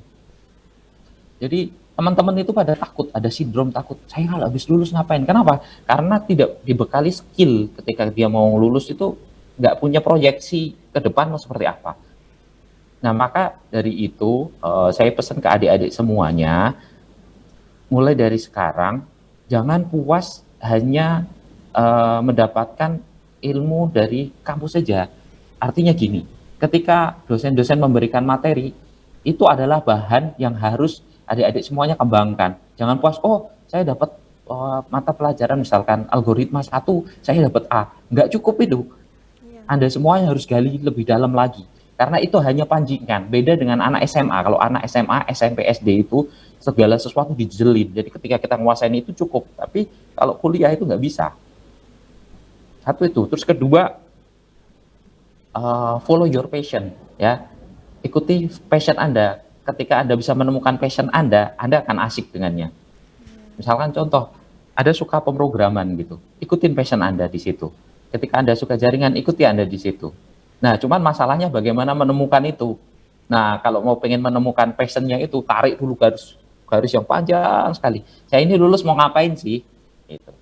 Jadi teman-teman itu pada takut, ada sindrom takut. Saya kalau habis lulus ngapain? Kenapa? Karena tidak dibekali skill. Ketika dia mau lulus itu nggak punya proyeksi ke depan mau seperti apa. Nah maka dari itu saya pesan ke adik-adik semuanya, mulai dari sekarang jangan puas hanya mendapatkan ilmu dari kampus saja. Artinya gini, ketika dosen-dosen memberikan materi, itu adalah bahan yang harus adik-adik semuanya kembangkan. Jangan puas, oh saya dapat mata pelajaran misalkan algoritma 1, saya dapat A. Nggak cukup itu. Anda semuanya harus gali lebih dalam lagi. Karena itu hanya pancingan. Beda dengan anak SMA. Kalau anak SMA, SMP, SD itu segala sesuatu dijelin. Jadi ketika kita menguasai itu cukup. Tapi kalau kuliah itu nggak bisa. Satu itu. Terus kedua, follow your passion. Ya, ikuti passion Anda. Ketika Anda bisa menemukan passion Anda akan asik dengannya. Misalkan contoh, Anda suka pemrograman gitu. Ikutin passion Anda di situ. Ketika Anda suka jaringan, ikuti Anda di situ. Nah, cuman masalahnya bagaimana menemukan itu. Nah, kalau mau pengen menemukan passionnya itu, tarik dulu garis yang panjang sekali. Saya ini lulus mau ngapain sih? Itu.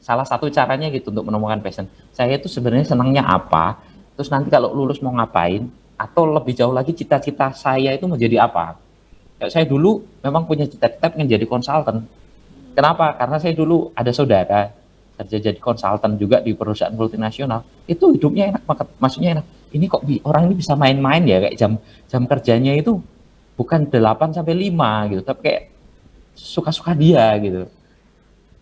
Salah satu caranya gitu untuk menemukan passion. Saya itu sebenarnya senangnya apa? Terus nanti kalau lulus mau ngapain? Atau lebih jauh lagi cita-cita saya itu menjadi apa? Saya dulu memang punya cita-cita pengen jadi konsultan. Kenapa? Karena saya dulu ada saudara kerja jadi konsultan juga di perusahaan multinasional. Itu hidupnya enak banget. Maksudnya enak. Ini kok orang ini bisa main-main ya, kayak jam kerjanya itu bukan 8 sampai 5 gitu, tapi kayak suka-suka dia gitu.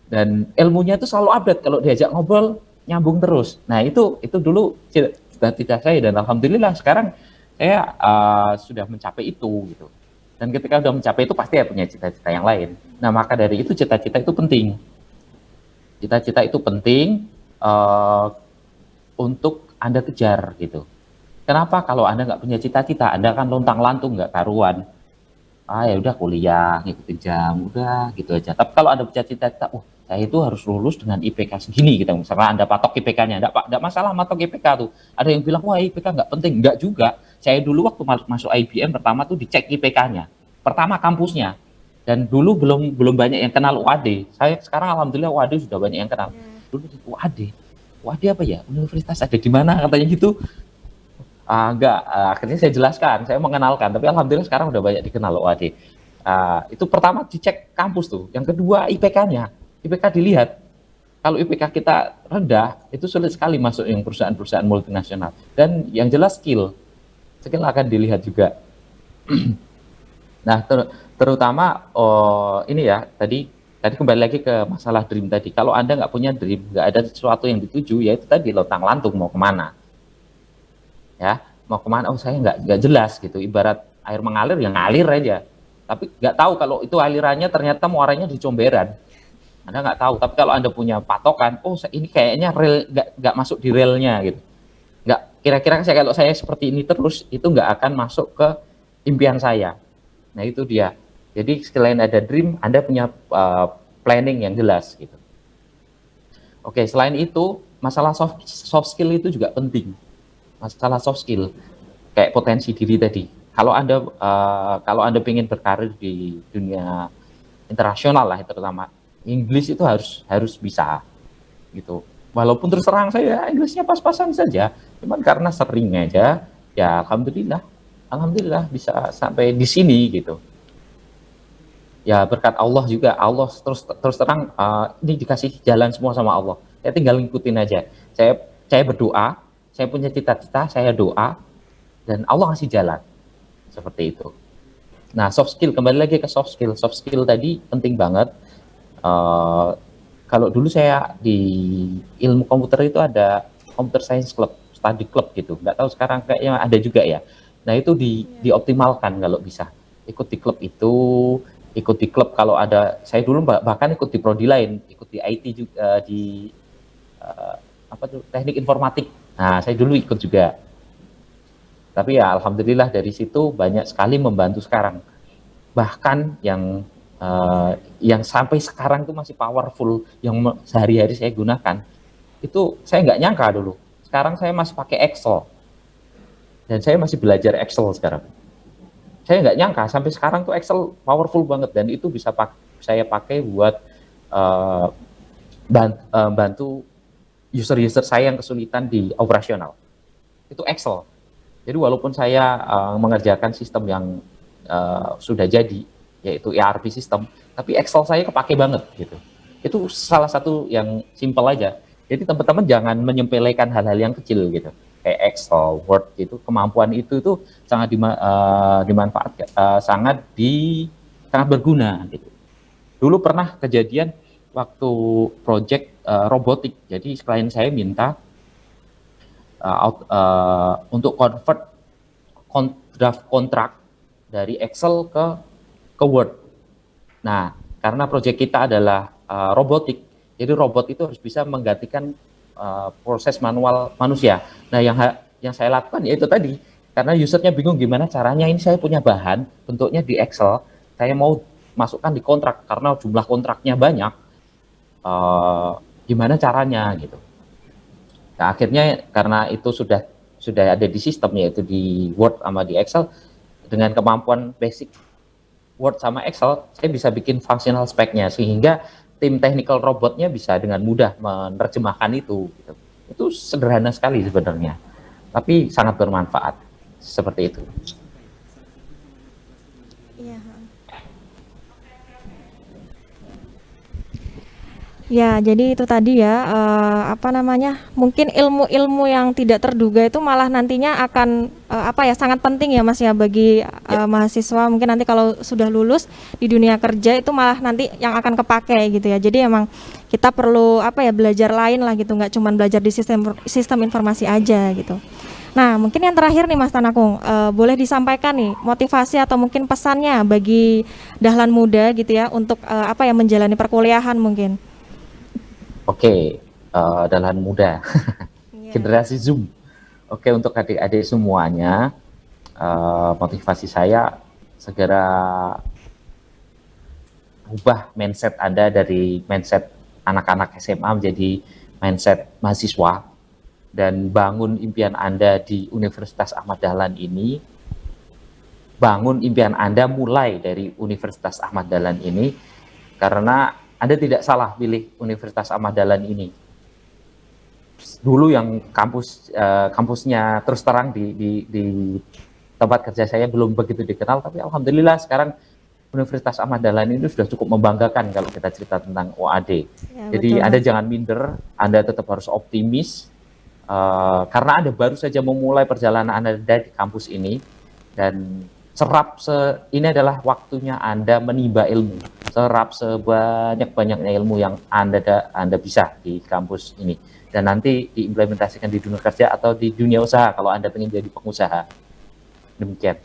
Dan ilmunya itu selalu update, kalau diajak ngobrol nyambung terus. Nah, itu dulu cita-cita saya, dan alhamdulillah sekarang saya sudah mencapai itu gitu. Dan ketika sudah mencapai itu pasti ya punya cita-cita yang lain. Nah, maka dari itu cita-cita itu penting. Cita-cita itu penting untuk Anda kejar gitu. Kenapa? Kalau Anda nggak punya cita-cita, Anda kan lontang-lantung nggak karuan. Ya udah kuliah, ngikutin jam, udah gitu aja. Tapi kalau Anda punya cita-cita, saya itu harus lulus dengan IPK segini gitu. Misalnya Anda patok IPK-nya, enggak masalah matok IPK tuh. Ada yang bilang, wah IPK nggak penting. Enggak juga. Saya dulu waktu masuk IBM pertama tuh dicek IPK-nya. Pertama kampusnya. Dan dulu belum banyak yang kenal UAD. Saya sekarang alhamdulillah UAD sudah banyak yang kenal. Dulu UAD apa ya? Universitas ada di mana katanya gitu. Enggak, akhirnya saya jelaskan, saya mengenalkan, tapi alhamdulillah sekarang udah banyak dikenal UAD. Itu pertama dicek kampus tuh. Yang kedua IPK-nya. IPK dilihat. Kalau IPK kita rendah, itu sulit sekali masuk yang perusahaan-perusahaan multinasional. Dan yang jelas skill akan dilihat juga. Nah, terutama ini ya, tadi kembali lagi ke masalah dream tadi. Kalau Anda nggak punya dream, nggak ada sesuatu yang dituju, ya itu tadi lontang-lantung mau kemana. Ya, mau kemana? Saya nggak jelas gitu. Ibarat air mengalir, ya ngalir aja. Tapi nggak tahu kalau itu alirannya ternyata muaranya di comberan. Anda nggak tahu. Tapi kalau Anda punya patokan, ini kayaknya rel nggak masuk di relnya gitu. Nggak, kira-kira kalau saya seperti ini terus, itu nggak akan masuk ke impian saya. Nah itu dia. Jadi selain ada dream, Anda punya planning yang jelas gitu. Oke, selain itu masalah soft skill itu juga penting. Masalah soft skill kayak potensi diri tadi. Kalau Anda ingin berkarir di dunia internasional lah, terutama Inggris itu harus bisa gitu. Walaupun terus terang saya Inggrisnya pas-pasan saja, cuman karena sering aja, ya alhamdulillah bisa sampai di sini gitu. Ya berkat Allah juga, Allah terus terang ini dikasih jalan semua sama Allah. Saya tinggal ngikutin aja. Saya berdoa, saya punya cita-cita, saya doa, dan Allah ngasih jalan. Seperti itu. Nah, soft skill, kembali lagi ke soft skill. Soft skill tadi penting banget. Kalau dulu saya di ilmu komputer itu ada computer science club, study club gitu. Nggak tahu sekarang kayaknya ada juga ya. Nah, itu dioptimalkan kalau bisa. Ikut di klub kalau ada, saya dulu bahkan ikut di prodi lain, ikut di IT juga, di teknik informatik. Nah, saya dulu ikut juga. Tapi ya alhamdulillah dari situ banyak sekali membantu sekarang. Bahkan yang sampai sekarang itu masih powerful, yang sehari-hari saya gunakan, itu saya nggak nyangka dulu. Sekarang saya masih pakai Excel. Dan saya masih belajar Excel sekarang. Saya nggak nyangka sampai sekarang tuh Excel powerful banget, dan itu bisa saya pakai buat bantu user-user saya yang kesulitan di operasional. Itu Excel. Jadi walaupun saya mengerjakan sistem yang sudah jadi, yaitu ERP sistem, tapi Excel saya kepake banget gitu. Itu salah satu yang simple aja. Jadi teman-teman jangan menyepelekan hal-hal yang kecil gitu. Kayak Excel, Word gitu, kemampuan itu sangat dimanfaatkan, sangat berguna gitu. Dulu pernah kejadian waktu project robotik. Jadi klien saya minta untuk convert draft kontrak dari Excel ke Word. Nah, karena proyek kita adalah robotik, jadi robot itu harus bisa menggantikan proses manual manusia. Nah, yang saya lakukan ya itu tadi, karena usernya bingung gimana caranya, ini saya punya bahan bentuknya di Excel, saya mau masukkan di kontrak karena jumlah kontraknya banyak, gimana caranya gitu. Nah, akhirnya karena itu sudah ada di sistem, yaitu di Word sama di Excel, dengan kemampuan basic Word sama Excel, saya bisa bikin functional spec-nya sehingga tim technical robotnya bisa dengan mudah menerjemahkan itu. Gitu. Itu sederhana sekali sebenarnya, tapi sangat bermanfaat seperti itu. Ya, jadi itu tadi ya, mungkin ilmu-ilmu yang tidak terduga itu malah nantinya akan sangat penting ya Mas ya bagi mahasiswa. Mungkin nanti kalau sudah lulus di dunia kerja itu malah nanti yang akan kepake gitu ya. Jadi emang kita perlu belajar lain lah gitu, nggak cuma belajar di sistem informasi aja gitu. Nah, mungkin yang terakhir nih Mas Tanakung, boleh disampaikan nih motivasi atau mungkin pesannya bagi dahlan muda gitu ya untuk apa ya menjalani perkuliahan mungkin. Oke, dahlan muda, Iya. generasi Zoom. Oke, untuk adik-adik semuanya, motivasi saya segera ubah mindset Anda dari mindset anak-anak SMA menjadi mindset mahasiswa dan bangun impian Anda di Universitas Ahmad Dahlan ini. Bangun impian Anda mulai dari Universitas Ahmad Dahlan ini karena Anda tidak salah pilih Universitas Ahmad Dahlan ini. Dulu yang kampusnya terus terang di tempat kerja saya belum begitu dikenal, tapi alhamdulillah sekarang Universitas Ahmad Dahlan ini sudah cukup membanggakan kalau kita cerita tentang OAD. Ya, Jadi betul, Anda Mas. jangan minder, Anda tetap harus optimis karena Anda baru saja memulai perjalanan Anda di kampus ini dan ini adalah waktunya Anda menimba ilmu. Serap sebanyak-banyaknya ilmu yang Anda bisa di kampus ini dan nanti diimplementasikan di dunia kerja atau di dunia usaha kalau Anda ingin jadi pengusaha. Demikian.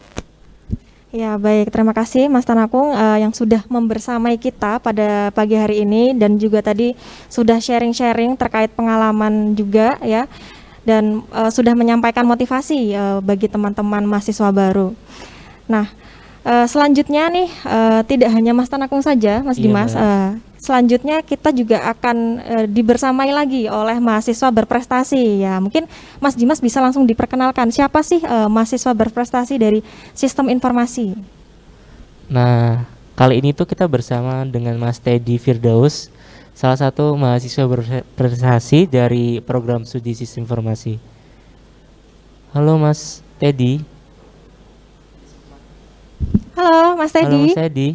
Ya, baik. Terima kasih Mas Tanakung yang sudah membersamai kita pada pagi hari ini dan juga tadi sudah sharing-sharing terkait pengalaman juga ya dan sudah menyampaikan motivasi bagi teman-teman mahasiswa baru. Nah, selanjutnya nih tidak hanya Mas Tanakung saja, Mas Iya, Dimas. Mbak. Selanjutnya kita juga akan dibersamai lagi oleh mahasiswa berprestasi ya. Mungkin Mas Dimas bisa langsung diperkenalkan siapa sih mahasiswa berprestasi dari Sistem Informasi. Nah, kali ini tuh kita bersama dengan Mas Teddy Firdaus, salah satu mahasiswa berprestasi dari program studi Sistem Informasi. Halo Mas Teddy. Halo Mas Halo Teddy. Mas Teddy.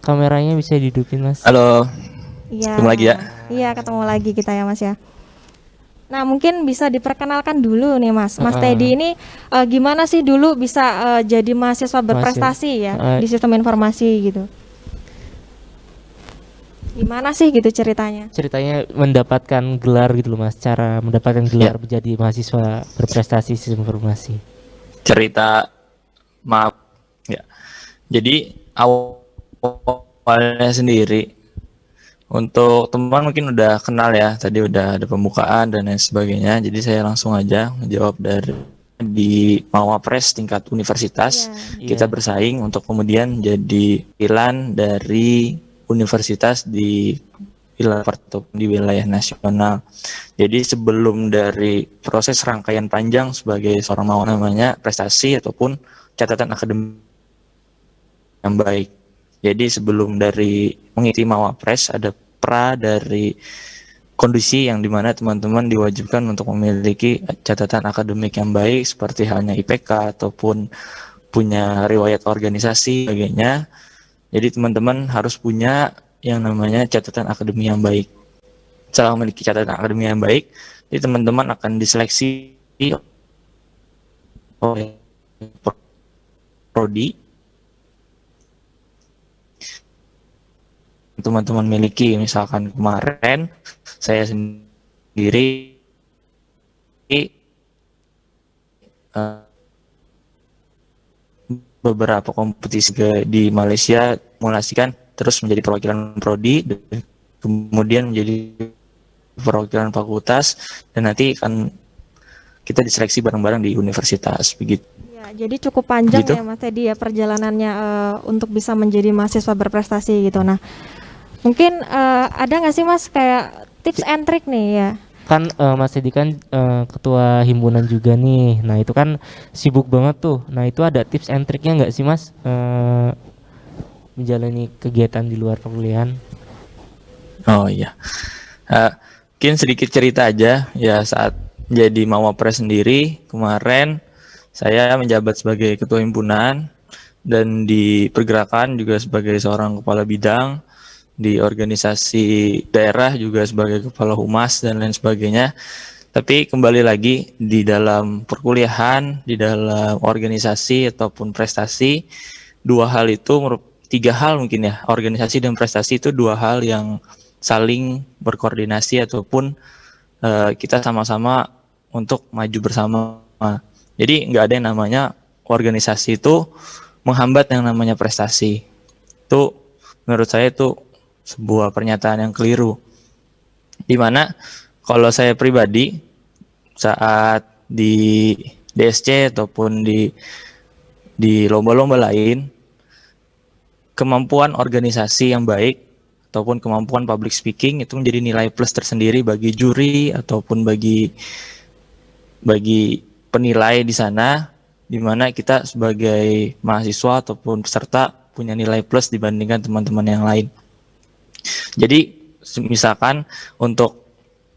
Kameranya bisa dihidupin Mas. Halo, Iya. ketemu lagi ya. Iya, ketemu lagi kita ya Mas ya. Nah, mungkin bisa diperkenalkan dulu nih Mas. Mas Teddy ini gimana sih dulu bisa jadi mahasiswa berprestasi ya di Sistem Informasi gitu? Gimana sih gitu ceritanya? Ceritanya mendapatkan gelar gitu loh Mas, cara mendapatkan gelar menjadi mahasiswa berprestasi Sistem Informasi. Cerita, maaf ya. Jadi awalnya sendiri untuk teman mungkin udah kenal ya, tadi udah ada pembukaan dan lain sebagainya. Jadi saya langsung aja menjawab dari di Mawapres tingkat universitas. Iya. Kita bersaing untuk kemudian jadi pilihan dari universitas di wilayah nasional. Jadi sebelum dari proses rangkaian panjang sebagai seorang namanya prestasi ataupun catatan akademik yang baik. Jadi sebelum dari mengikuti Mawapres ada pra dari kondisi yang dimana teman-teman diwajibkan untuk memiliki catatan akademik yang baik seperti halnya IPK ataupun punya riwayat organisasi sebagainya. Jadi teman-teman harus punya yang namanya catatan akademik yang baik. Setelah memiliki catatan akademik yang baik, jadi teman-teman akan diseleksi oleh prodi teman-teman miliki. Misalkan kemarin saya sendiri beberapa kompetisi di Malaysia mengasihkan terus menjadi perwakilan prodi dan kemudian menjadi perwakilan fakultas dan nanti akan kita diseleksi bareng-bareng di universitas begitu. Ya, jadi cukup panjang Gitu. ya Mas Teddy ya perjalanannya untuk bisa menjadi mahasiswa berprestasi gitu. Nah, mungkin ada nggak sih Mas kayak tips and trick nih ya? Kan Mas Teddy kan ketua himpunan juga nih. Nah itu kan sibuk banget tuh. Nah itu ada tips and triknya nggak sih Mas menjalani kegiatan di luar perkuliahan? Oh iya, mungkin sedikit cerita aja ya. Saat jadi Mawapres sendiri kemarin saya menjabat sebagai ketua himpunan dan di pergerakan juga sebagai seorang kepala bidang, di organisasi daerah juga sebagai kepala humas dan lain sebagainya. Tapi kembali lagi di dalam perkuliahan, di dalam organisasi ataupun prestasi, tiga hal mungkin ya, organisasi dan prestasi itu dua hal yang saling berkoordinasi ataupun kita sama-sama untuk maju bersama. Jadi nggak ada yang namanya organisasi itu menghambat yang namanya prestasi. Itu menurut saya itu sebuah pernyataan yang keliru. Dimana kalau saya pribadi saat di DSC ataupun di lomba-lomba lain, kemampuan organisasi yang baik ataupun kemampuan public speaking itu menjadi nilai plus tersendiri bagi juri ataupun bagi penilai di sana, di mana kita sebagai mahasiswa ataupun peserta punya nilai plus dibandingkan teman-teman yang lain. Jadi misalkan untuk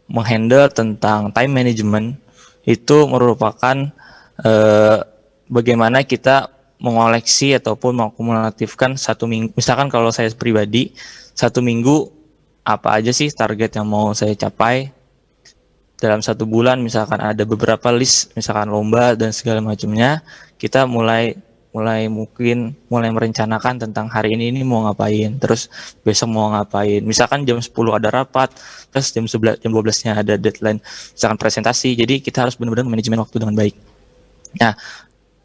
menghandle tentang time management itu merupakan bagaimana kita mengoleksi ataupun mengakumulatifkan satu minggu. Misalkan kalau saya pribadi, satu minggu apa aja sih target yang mau saya capai dalam satu bulan, misalkan ada beberapa list, misalkan lomba dan segala macamnya, kita mulai merencanakan tentang hari ini mau ngapain, terus besok mau ngapain. Misalkan jam 10 ada rapat, terus jam 12-nya ada deadline, misalkan presentasi. Jadi kita harus benar-benar manajemen waktu dengan baik. Nah,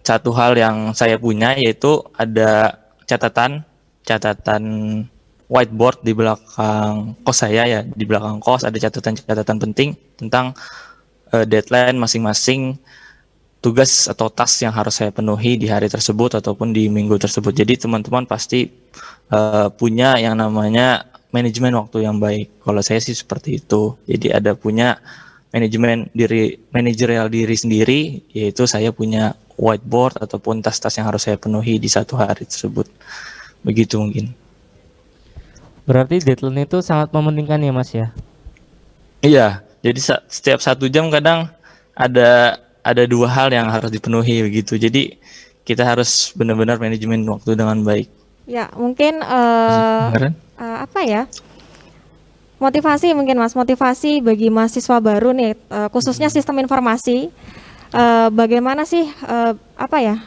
satu hal yang saya punya yaitu ada catatan whiteboard di belakang kos saya ya, di belakang kos ada catatan penting tentang deadline masing-masing tugas atau task yang harus saya penuhi di hari tersebut ataupun di minggu tersebut. Jadi teman-teman pasti punya yang namanya manajemen waktu yang baik. Kalau saya sih seperti itu. Jadi ada punya manajerial diri sendiri, yaitu saya punya whiteboard ataupun tas-tas yang harus saya penuhi di satu hari tersebut. Begitu mungkin. Berarti deadline itu sangat mementingkan ya Mas ya? Iya, jadi setiap 1 jam kadang ada 2 hal yang harus dipenuhi begitu. Jadi kita harus benar-benar manajemen waktu dengan baik. Ya, mungkin Kemarin? apa ya? Motivasi mungkin Mas, motivasi bagi mahasiswa baru nih, khususnya sistem informasi. Bagaimana sih apa ya?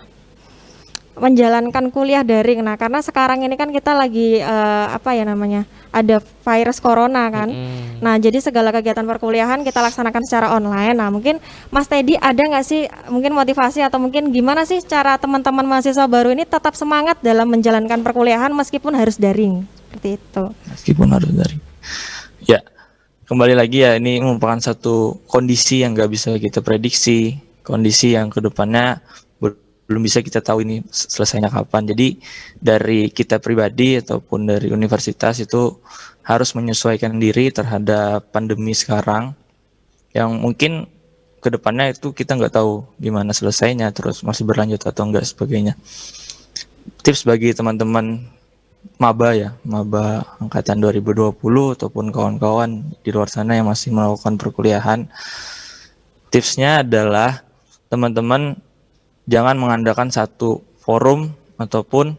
Menjalankan kuliah daring. Nah, karena sekarang ini kan kita lagi apa ya namanya? Ada virus corona kan. Nah, jadi segala kegiatan perkuliahan kita laksanakan secara online. Nah, mungkin Mas Teddy ada nggak sih mungkin motivasi atau mungkin gimana sih cara teman-teman mahasiswa baru ini tetap semangat dalam menjalankan perkuliahan meskipun harus daring? Seperti itu. Meskipun harus daring. Ya, kembali lagi ya, ini merupakan satu kondisi yang nggak bisa kita prediksi, kondisi yang kedepannya belum bisa kita tahu ini selesainya kapan. Jadi dari kita pribadi ataupun dari universitas itu harus menyesuaikan diri terhadap pandemi sekarang, yang mungkin kedepannya itu kita nggak tahu gimana selesainya, terus masih berlanjut atau enggak sebagainya. Tips bagi teman-teman maba angkatan 2020 ataupun kawan-kawan di luar sana yang masih melakukan perkuliahan, tipsnya adalah teman-teman jangan mengandalkan satu forum ataupun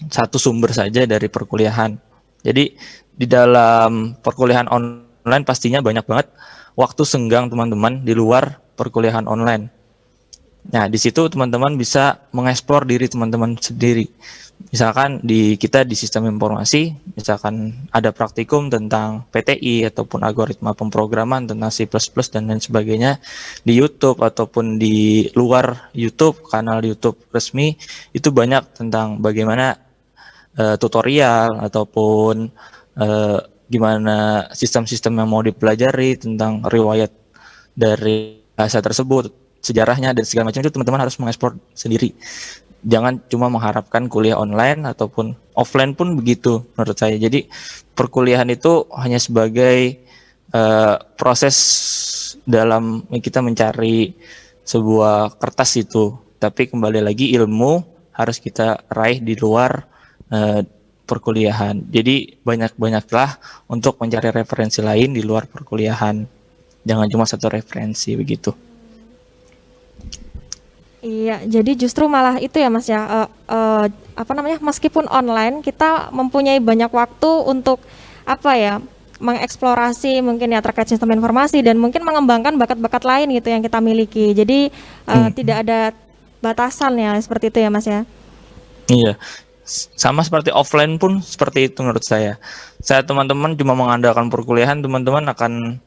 satu sumber saja dari perkuliahan. Jadi di dalam perkuliahan online pastinya banyak banget waktu senggang teman-teman di luar perkuliahan online. Nah, di situ teman-teman bisa mengeksplor diri teman-teman sendiri. Misalkan kita di sistem informasi, misalkan ada praktikum tentang PTI ataupun algoritma pemrograman tentang C++ dan lain sebagainya di YouTube ataupun di luar YouTube, kanal YouTube resmi itu banyak tentang bagaimana tutorial ataupun gimana sistem-sistem yang mau dipelajari tentang riwayat dari bahasa tersebut, sejarahnya dan segala macam. Itu teman-teman harus mengeksplor sendiri. Jangan cuma mengharapkan kuliah online ataupun offline pun begitu menurut saya. Jadi perkuliahan itu hanya sebagai proses dalam kita mencari sebuah kertas itu. Tapi kembali lagi ilmu harus kita raih di luar perkuliahan. Jadi banyak-banyaklah untuk mencari referensi lain di luar perkuliahan. Jangan cuma satu referensi begitu. Iya, jadi justru malah itu ya Mas ya, apa namanya, meskipun online kita mempunyai banyak waktu untuk apa ya, mengeksplorasi mungkin ya terkait sistem informasi dan mungkin mengembangkan bakat-bakat lain gitu yang kita miliki. Jadi tidak ada batasan ya, seperti itu ya Mas ya. Iya, sama seperti offline pun seperti itu menurut saya. Saya teman-teman cuma mengandalkan perkuliahan, teman-teman akan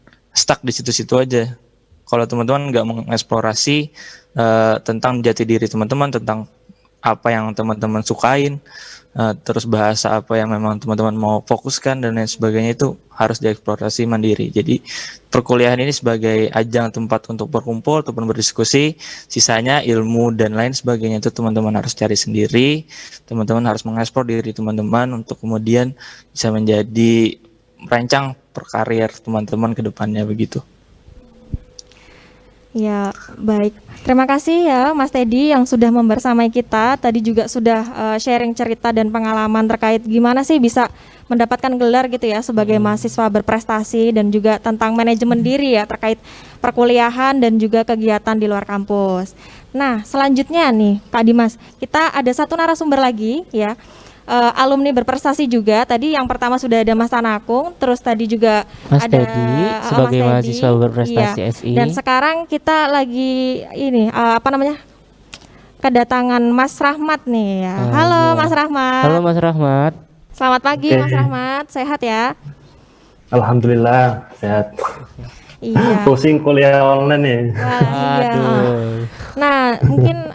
stuck di situ-situ aja. Kalau teman-teman nggak mengeksplorasi tentang jati diri teman-teman, tentang apa yang teman-teman sukain, terus bahasa apa yang memang teman-teman mau fokuskan dan lain sebagainya, itu harus dieksplorasi mandiri. Jadi perkuliahan ini sebagai ajang tempat untuk berkumpul ataupun berdiskusi, sisanya ilmu dan lain sebagainya itu teman-teman harus cari sendiri, teman-teman harus mengeksplor diri teman-teman untuk kemudian bisa menjadi merancang perkarier teman-teman ke depannya begitu. Ya, baik. Terima kasih ya Mas Teddy yang sudah membersamai kita. Tadi juga sudah sharing cerita dan pengalaman terkait gimana sih bisa mendapatkan gelar gitu ya sebagai mahasiswa berprestasi, dan juga tentang manajemen diri ya terkait perkuliahan dan juga kegiatan di luar kampus. Nah, selanjutnya nih Kak Dimas, kita ada satu narasumber lagi ya. Alumni berprestasi juga. Tadi yang pertama sudah ada Mas Tanakung, terus tadi juga Mas ada Teddy Mas sebagai Teddy. mahasiswa berprestasi Iya. SI. Dan sekarang kita lagi ini kedatangan Mas Rahmat nih ya. Halo Iya. Mas Rahmat. Halo Mas Rahmat. Selamat pagi Oke. Mas Rahmat. Sehat ya? Alhamdulillah sehat. Iya. Pusing kuliah online ya. Wah, iya. Aduh. Nah, mungkin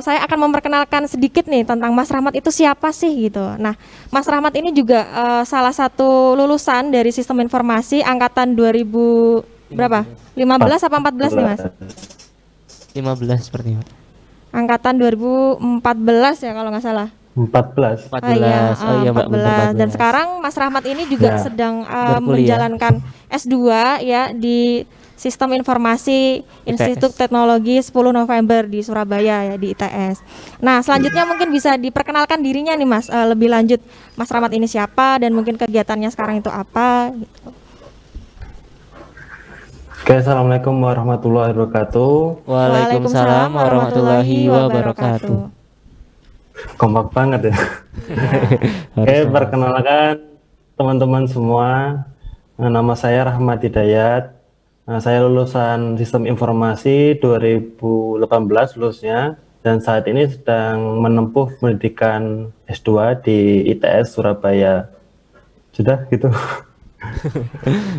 saya akan memperkenalkan sedikit nih tentang Mas Rahmat itu siapa sih gitu. Nah, Mas Rahmat ini juga salah satu lulusan dari Sistem Informasi angkatan 2000 berapa? 15 apa 14 nih Mas? 15 sepertinya. Angkatan 2014 ya kalau nggak salah. 14. 14. Oh iya Mbak, bener 14. Dan 14. sekarang Mas Rahmat ini juga Ya. sedang Berkuliah. menjalankan S2 ya di Sistem Informasi Institut Teknologi 10 November di Surabaya ya, di ITS. Nah, selanjutnya mungkin bisa diperkenalkan dirinya nih Mas, lebih lanjut Mas Rahmat ini siapa dan mungkin kegiatannya sekarang itu apa gitu. Oke, assalamualaikum warahmatullahi wabarakatuh. Waalaikumsalam warahmatullahi wabarakatuh. Kompak banget ya. Oke, Harus perkenalkan teman-teman semua. Nama saya Rahmat Hidayat. Saya lulusan Sistem Informasi 2018 lulusnya, dan saat ini sedang menempuh pendidikan S2 di ITS Surabaya. Sudah gitu.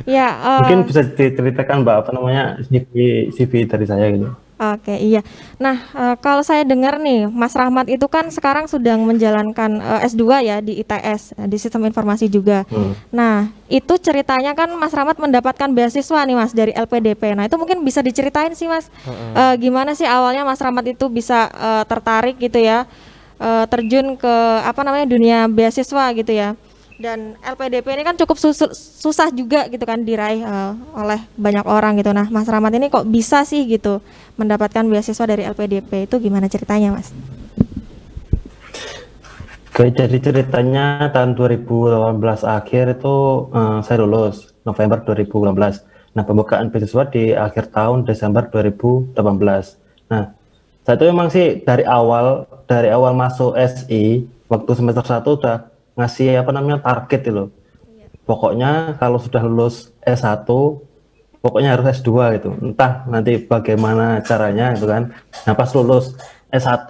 Ya, Mungkin bisa diceritakan Mbak apa namanya CV dari saya gitu. oke, iya. Nah, kalau saya dengar nih, Mas Rahmat itu kan sekarang sedang menjalankan S2 ya di ITS, di Sistem Informasi juga. Nah, itu ceritanya kan Mas Rahmat mendapatkan beasiswa nih Mas dari LPDP. Nah, itu mungkin bisa diceritain sih Mas, gimana sih awalnya Mas Rahmat itu bisa tertarik gitu ya, terjun ke dunia beasiswa gitu ya. Dan LPDP ini kan cukup susah juga gitu kan diraih oleh banyak orang gitu. Nah, Mas Rahmat ini kok bisa sih gitu mendapatkan beasiswa dari LPDP, itu gimana ceritanya Mas? Oke, jadi ceritanya tahun 2018 akhir itu saya lulus November 2018. Nah, pembukaan beasiswa di akhir tahun Desember 2018. Nah, saya itu memang sih dari awal masuk SI waktu semester 1 udah ngasih target itu loh. Pokoknya kalau sudah lulus S1 pokoknya harus S2 gitu. Entah nanti bagaimana caranya gitu kan. Nah, pas lulus S1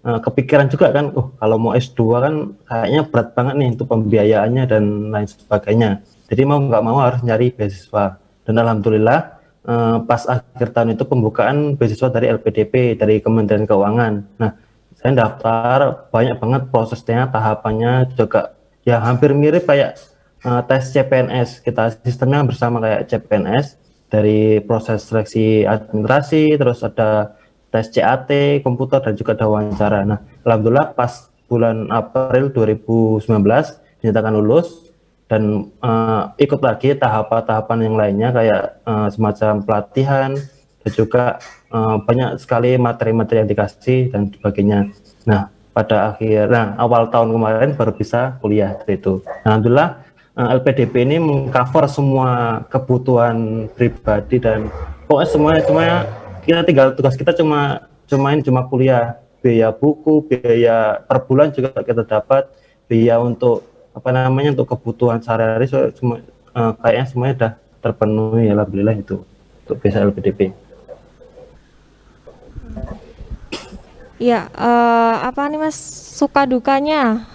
kepikiran juga kan, kalau mau S2 kan kayaknya berat banget nih untuk pembiayaannya dan lain sebagainya. Jadi mau nggak mau harus nyari beasiswa. Dan alhamdulillah pas akhir tahun itu pembukaan beasiswa dari LPDP, dari Kementerian Keuangan. Nah, saya daftar, banyak banget prosesnya, tahapannya juga ya hampir mirip kayak tes CPNS. Kita sistemnya bersama kayak CPNS, dari proses seleksi administrasi, terus ada tes CAT, komputer, dan juga ada wawancara. Nah, alhamdulillah pas bulan April 2019 dinyatakan lulus, dan ikut lagi tahapan-tahapan yang lainnya kayak semacam pelatihan, dan juga banyak sekali materi-materi yang dikasih dan sebagainya. Nah, awal tahun kemarin baru bisa kuliah dari itu. Alhamdulillah LPDP ini mengcover semua kebutuhan pribadi, dan pokoknya semuanya kita tinggal tugas kita cuma kuliah. Biaya buku, biaya per bulan juga kita dapat, biaya untuk untuk kebutuhan sehari-hari semua kayaknya semuanya sudah terpenuhi, alhamdulillah itu untuk bisa LPDP. Ya, apa nih Mas, suka dukanya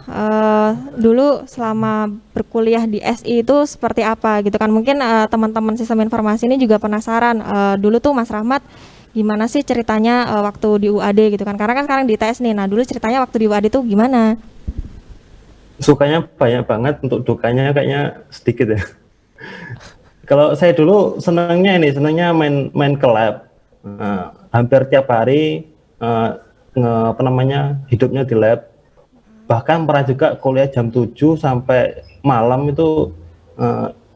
dulu selama berkuliah di SI itu seperti apa gitu kan? Mungkin teman-teman sistem informasi ini juga penasaran, dulu tuh Mas Rahmat gimana sih ceritanya waktu di UAD gitu kan? Karena kan sekarang di ITS nih, nah dulu ceritanya waktu di UAD tuh gimana? Sukanya banyak banget, untuk dukanya kayaknya sedikit ya. Kalau saya dulu senangnya main ke lab. Hampir tiap hari hidupnya di lab. Bahkan pernah juga kuliah jam 7 sampai malam itu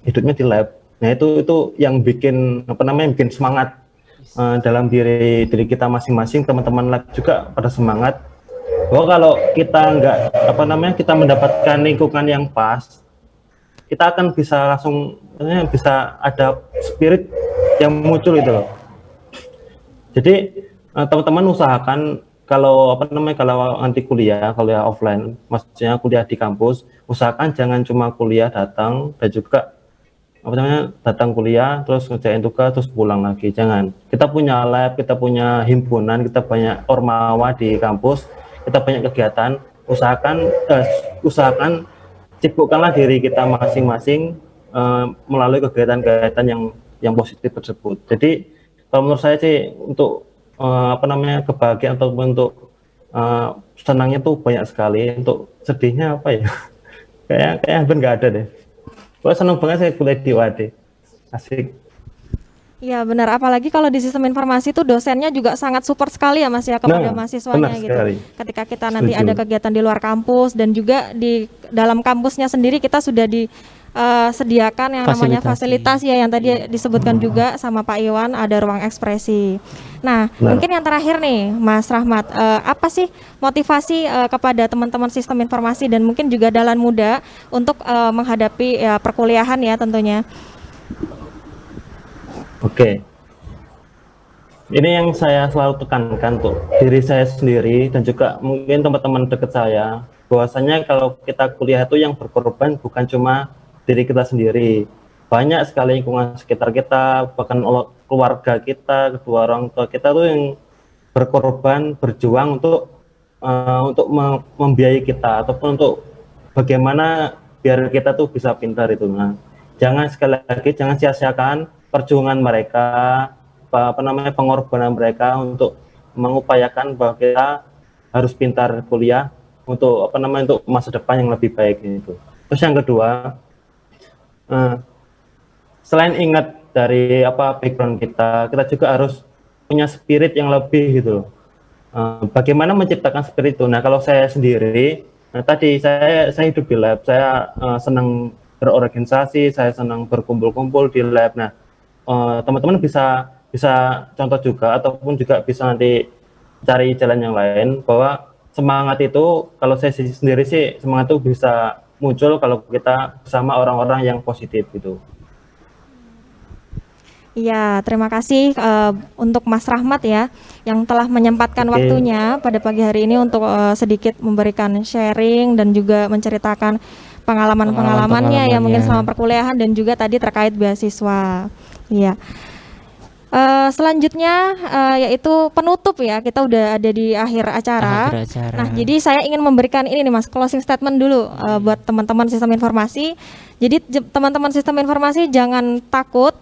hidupnya di lab. Nah, itu yang bikin bikin semangat dalam diri kita masing-masing. Teman-teman lab juga pada semangat bahwa kalau kita kita mendapatkan lingkungan yang pas, kita akan bisa bisa ada spirit yang muncul itu loh. Jadi teman-teman usahakan kalau nanti kuliah offline, maksudnya kuliah di kampus, usahakan jangan cuma kuliah datang dan juga datang kuliah terus ngerjain tugas terus pulang lagi. Jangan. Kita punya lab, kita punya himpunan, kita banyak ormawa di kampus, kita banyak kegiatan. Usahakan ciptakanlah diri kita masing-masing melalui kegiatan-kegiatan yang positif tersebut. Jadi kalau menurut saya sih untuk kebahagiaan ataupun untuk senangnya tuh banyak sekali. Untuk sedihnya apa ya? kayak hampir nggak ada deh. Wah, senang banget saya kuliah di UAD. Asik. Iya benar, apalagi kalau di sistem informasi itu dosennya juga sangat support sekali ya Mas ya kepada mahasiswanya gitu. Sekali. Ketika kita nanti ada kegiatan di luar kampus dan juga di dalam kampusnya sendiri kita sudah disediakan yang namanya fasilitas ya, yang tadi disebutkan juga sama Pak Iwan, ada ruang ekspresi. Nah, mungkin yang terakhir nih Mas Rahmat, apa sih motivasi kepada teman-teman sistem informasi dan mungkin juga dalan muda untuk menghadapi perkuliahan ya tentunya? Oke. Ini yang saya selalu tekankan untuk diri saya sendiri dan juga mungkin teman-teman dekat saya, bahwasanya kalau kita kuliah itu yang berkorban bukan cuma diri kita sendiri. Banyak sekali lingkungan sekitar kita, bahkan keluarga kita, kedua orang tua kita tuh yang berkorban, berjuang untuk membiayai kita ataupun untuk bagaimana biar kita tuh bisa pintar itu. Nah, sekali lagi jangan sia-siakan perjuangan mereka, pengorbanan mereka untuk mengupayakan bahwa kita harus pintar kuliah untuk untuk masa depan yang lebih baik itu. Terus yang kedua, selain ingat dari background kita juga harus punya spirit yang lebih gitu. Bagaimana menciptakan spirit itu? Nah, kalau saya sendiri, tadi saya hidup di lab, saya senang berorganisasi, saya senang berkumpul-kumpul di lab. Nah, teman-teman bisa contoh juga ataupun juga bisa nanti cari jalan yang lain, bahwa semangat itu kalau saya sendiri sih semangat itu bisa muncul kalau kita bersama orang-orang yang positif gitu. Iya, terima kasih untuk Mas Rahmat ya yang telah menyempatkan waktunya pada pagi hari ini untuk sedikit memberikan sharing dan juga menceritakan pengalamannya ya mungkin selama perkuliahan dan juga tadi terkait beasiswa. Iya. Selanjutnya yaitu penutup ya, kita udah ada di akhir acara. Nah, jadi saya ingin memberikan ini nih Mas, closing statement dulu buat teman-teman sistem informasi. Jadi teman-teman sistem informasi jangan takut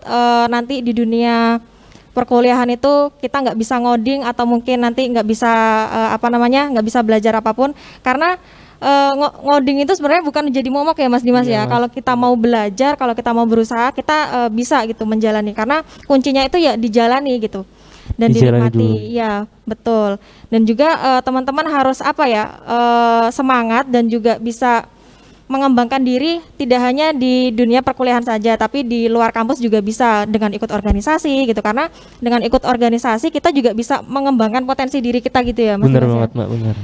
nanti di dunia perkuliahan itu kita nggak bisa ngoding atau mungkin nanti nggak bisa nggak bisa belajar apapun, karena ngoding itu sebenarnya bukan jadi momok ya Mas Dimas ya. Kalau kita mau belajar, kalau kita mau berusaha, kita bisa gitu menjalani, karena kuncinya itu ya dijalani gitu dan dinikmati. Iya, betul. Dan juga teman-teman harus semangat dan juga bisa mengembangkan diri tidak hanya di dunia perkuliahan saja, tapi di luar kampus juga bisa dengan ikut organisasi gitu, karena dengan ikut organisasi kita juga bisa mengembangkan potensi diri kita gitu ya Mas. Benar banget Mbak, benar.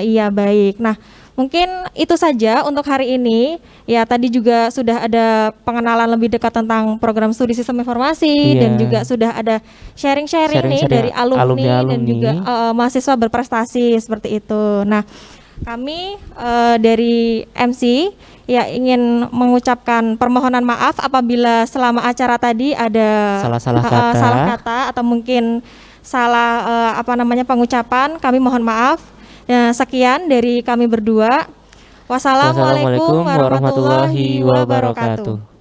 Iya, baik. Nah, mungkin itu saja untuk hari ini. Ya, tadi juga sudah ada pengenalan lebih dekat tentang program studi sistem informasi dan juga sudah ada sharing-sharing nih dari alumni dan juga mahasiswa berprestasi seperti itu. Nah, kami dari MC ya ingin mengucapkan permohonan maaf apabila selama acara tadi ada salah kata atau mungkin salah pengucapan, kami mohon maaf. Nah, sekian dari kami berdua. Wassalamualaikum warahmatullahi wabarakatuh.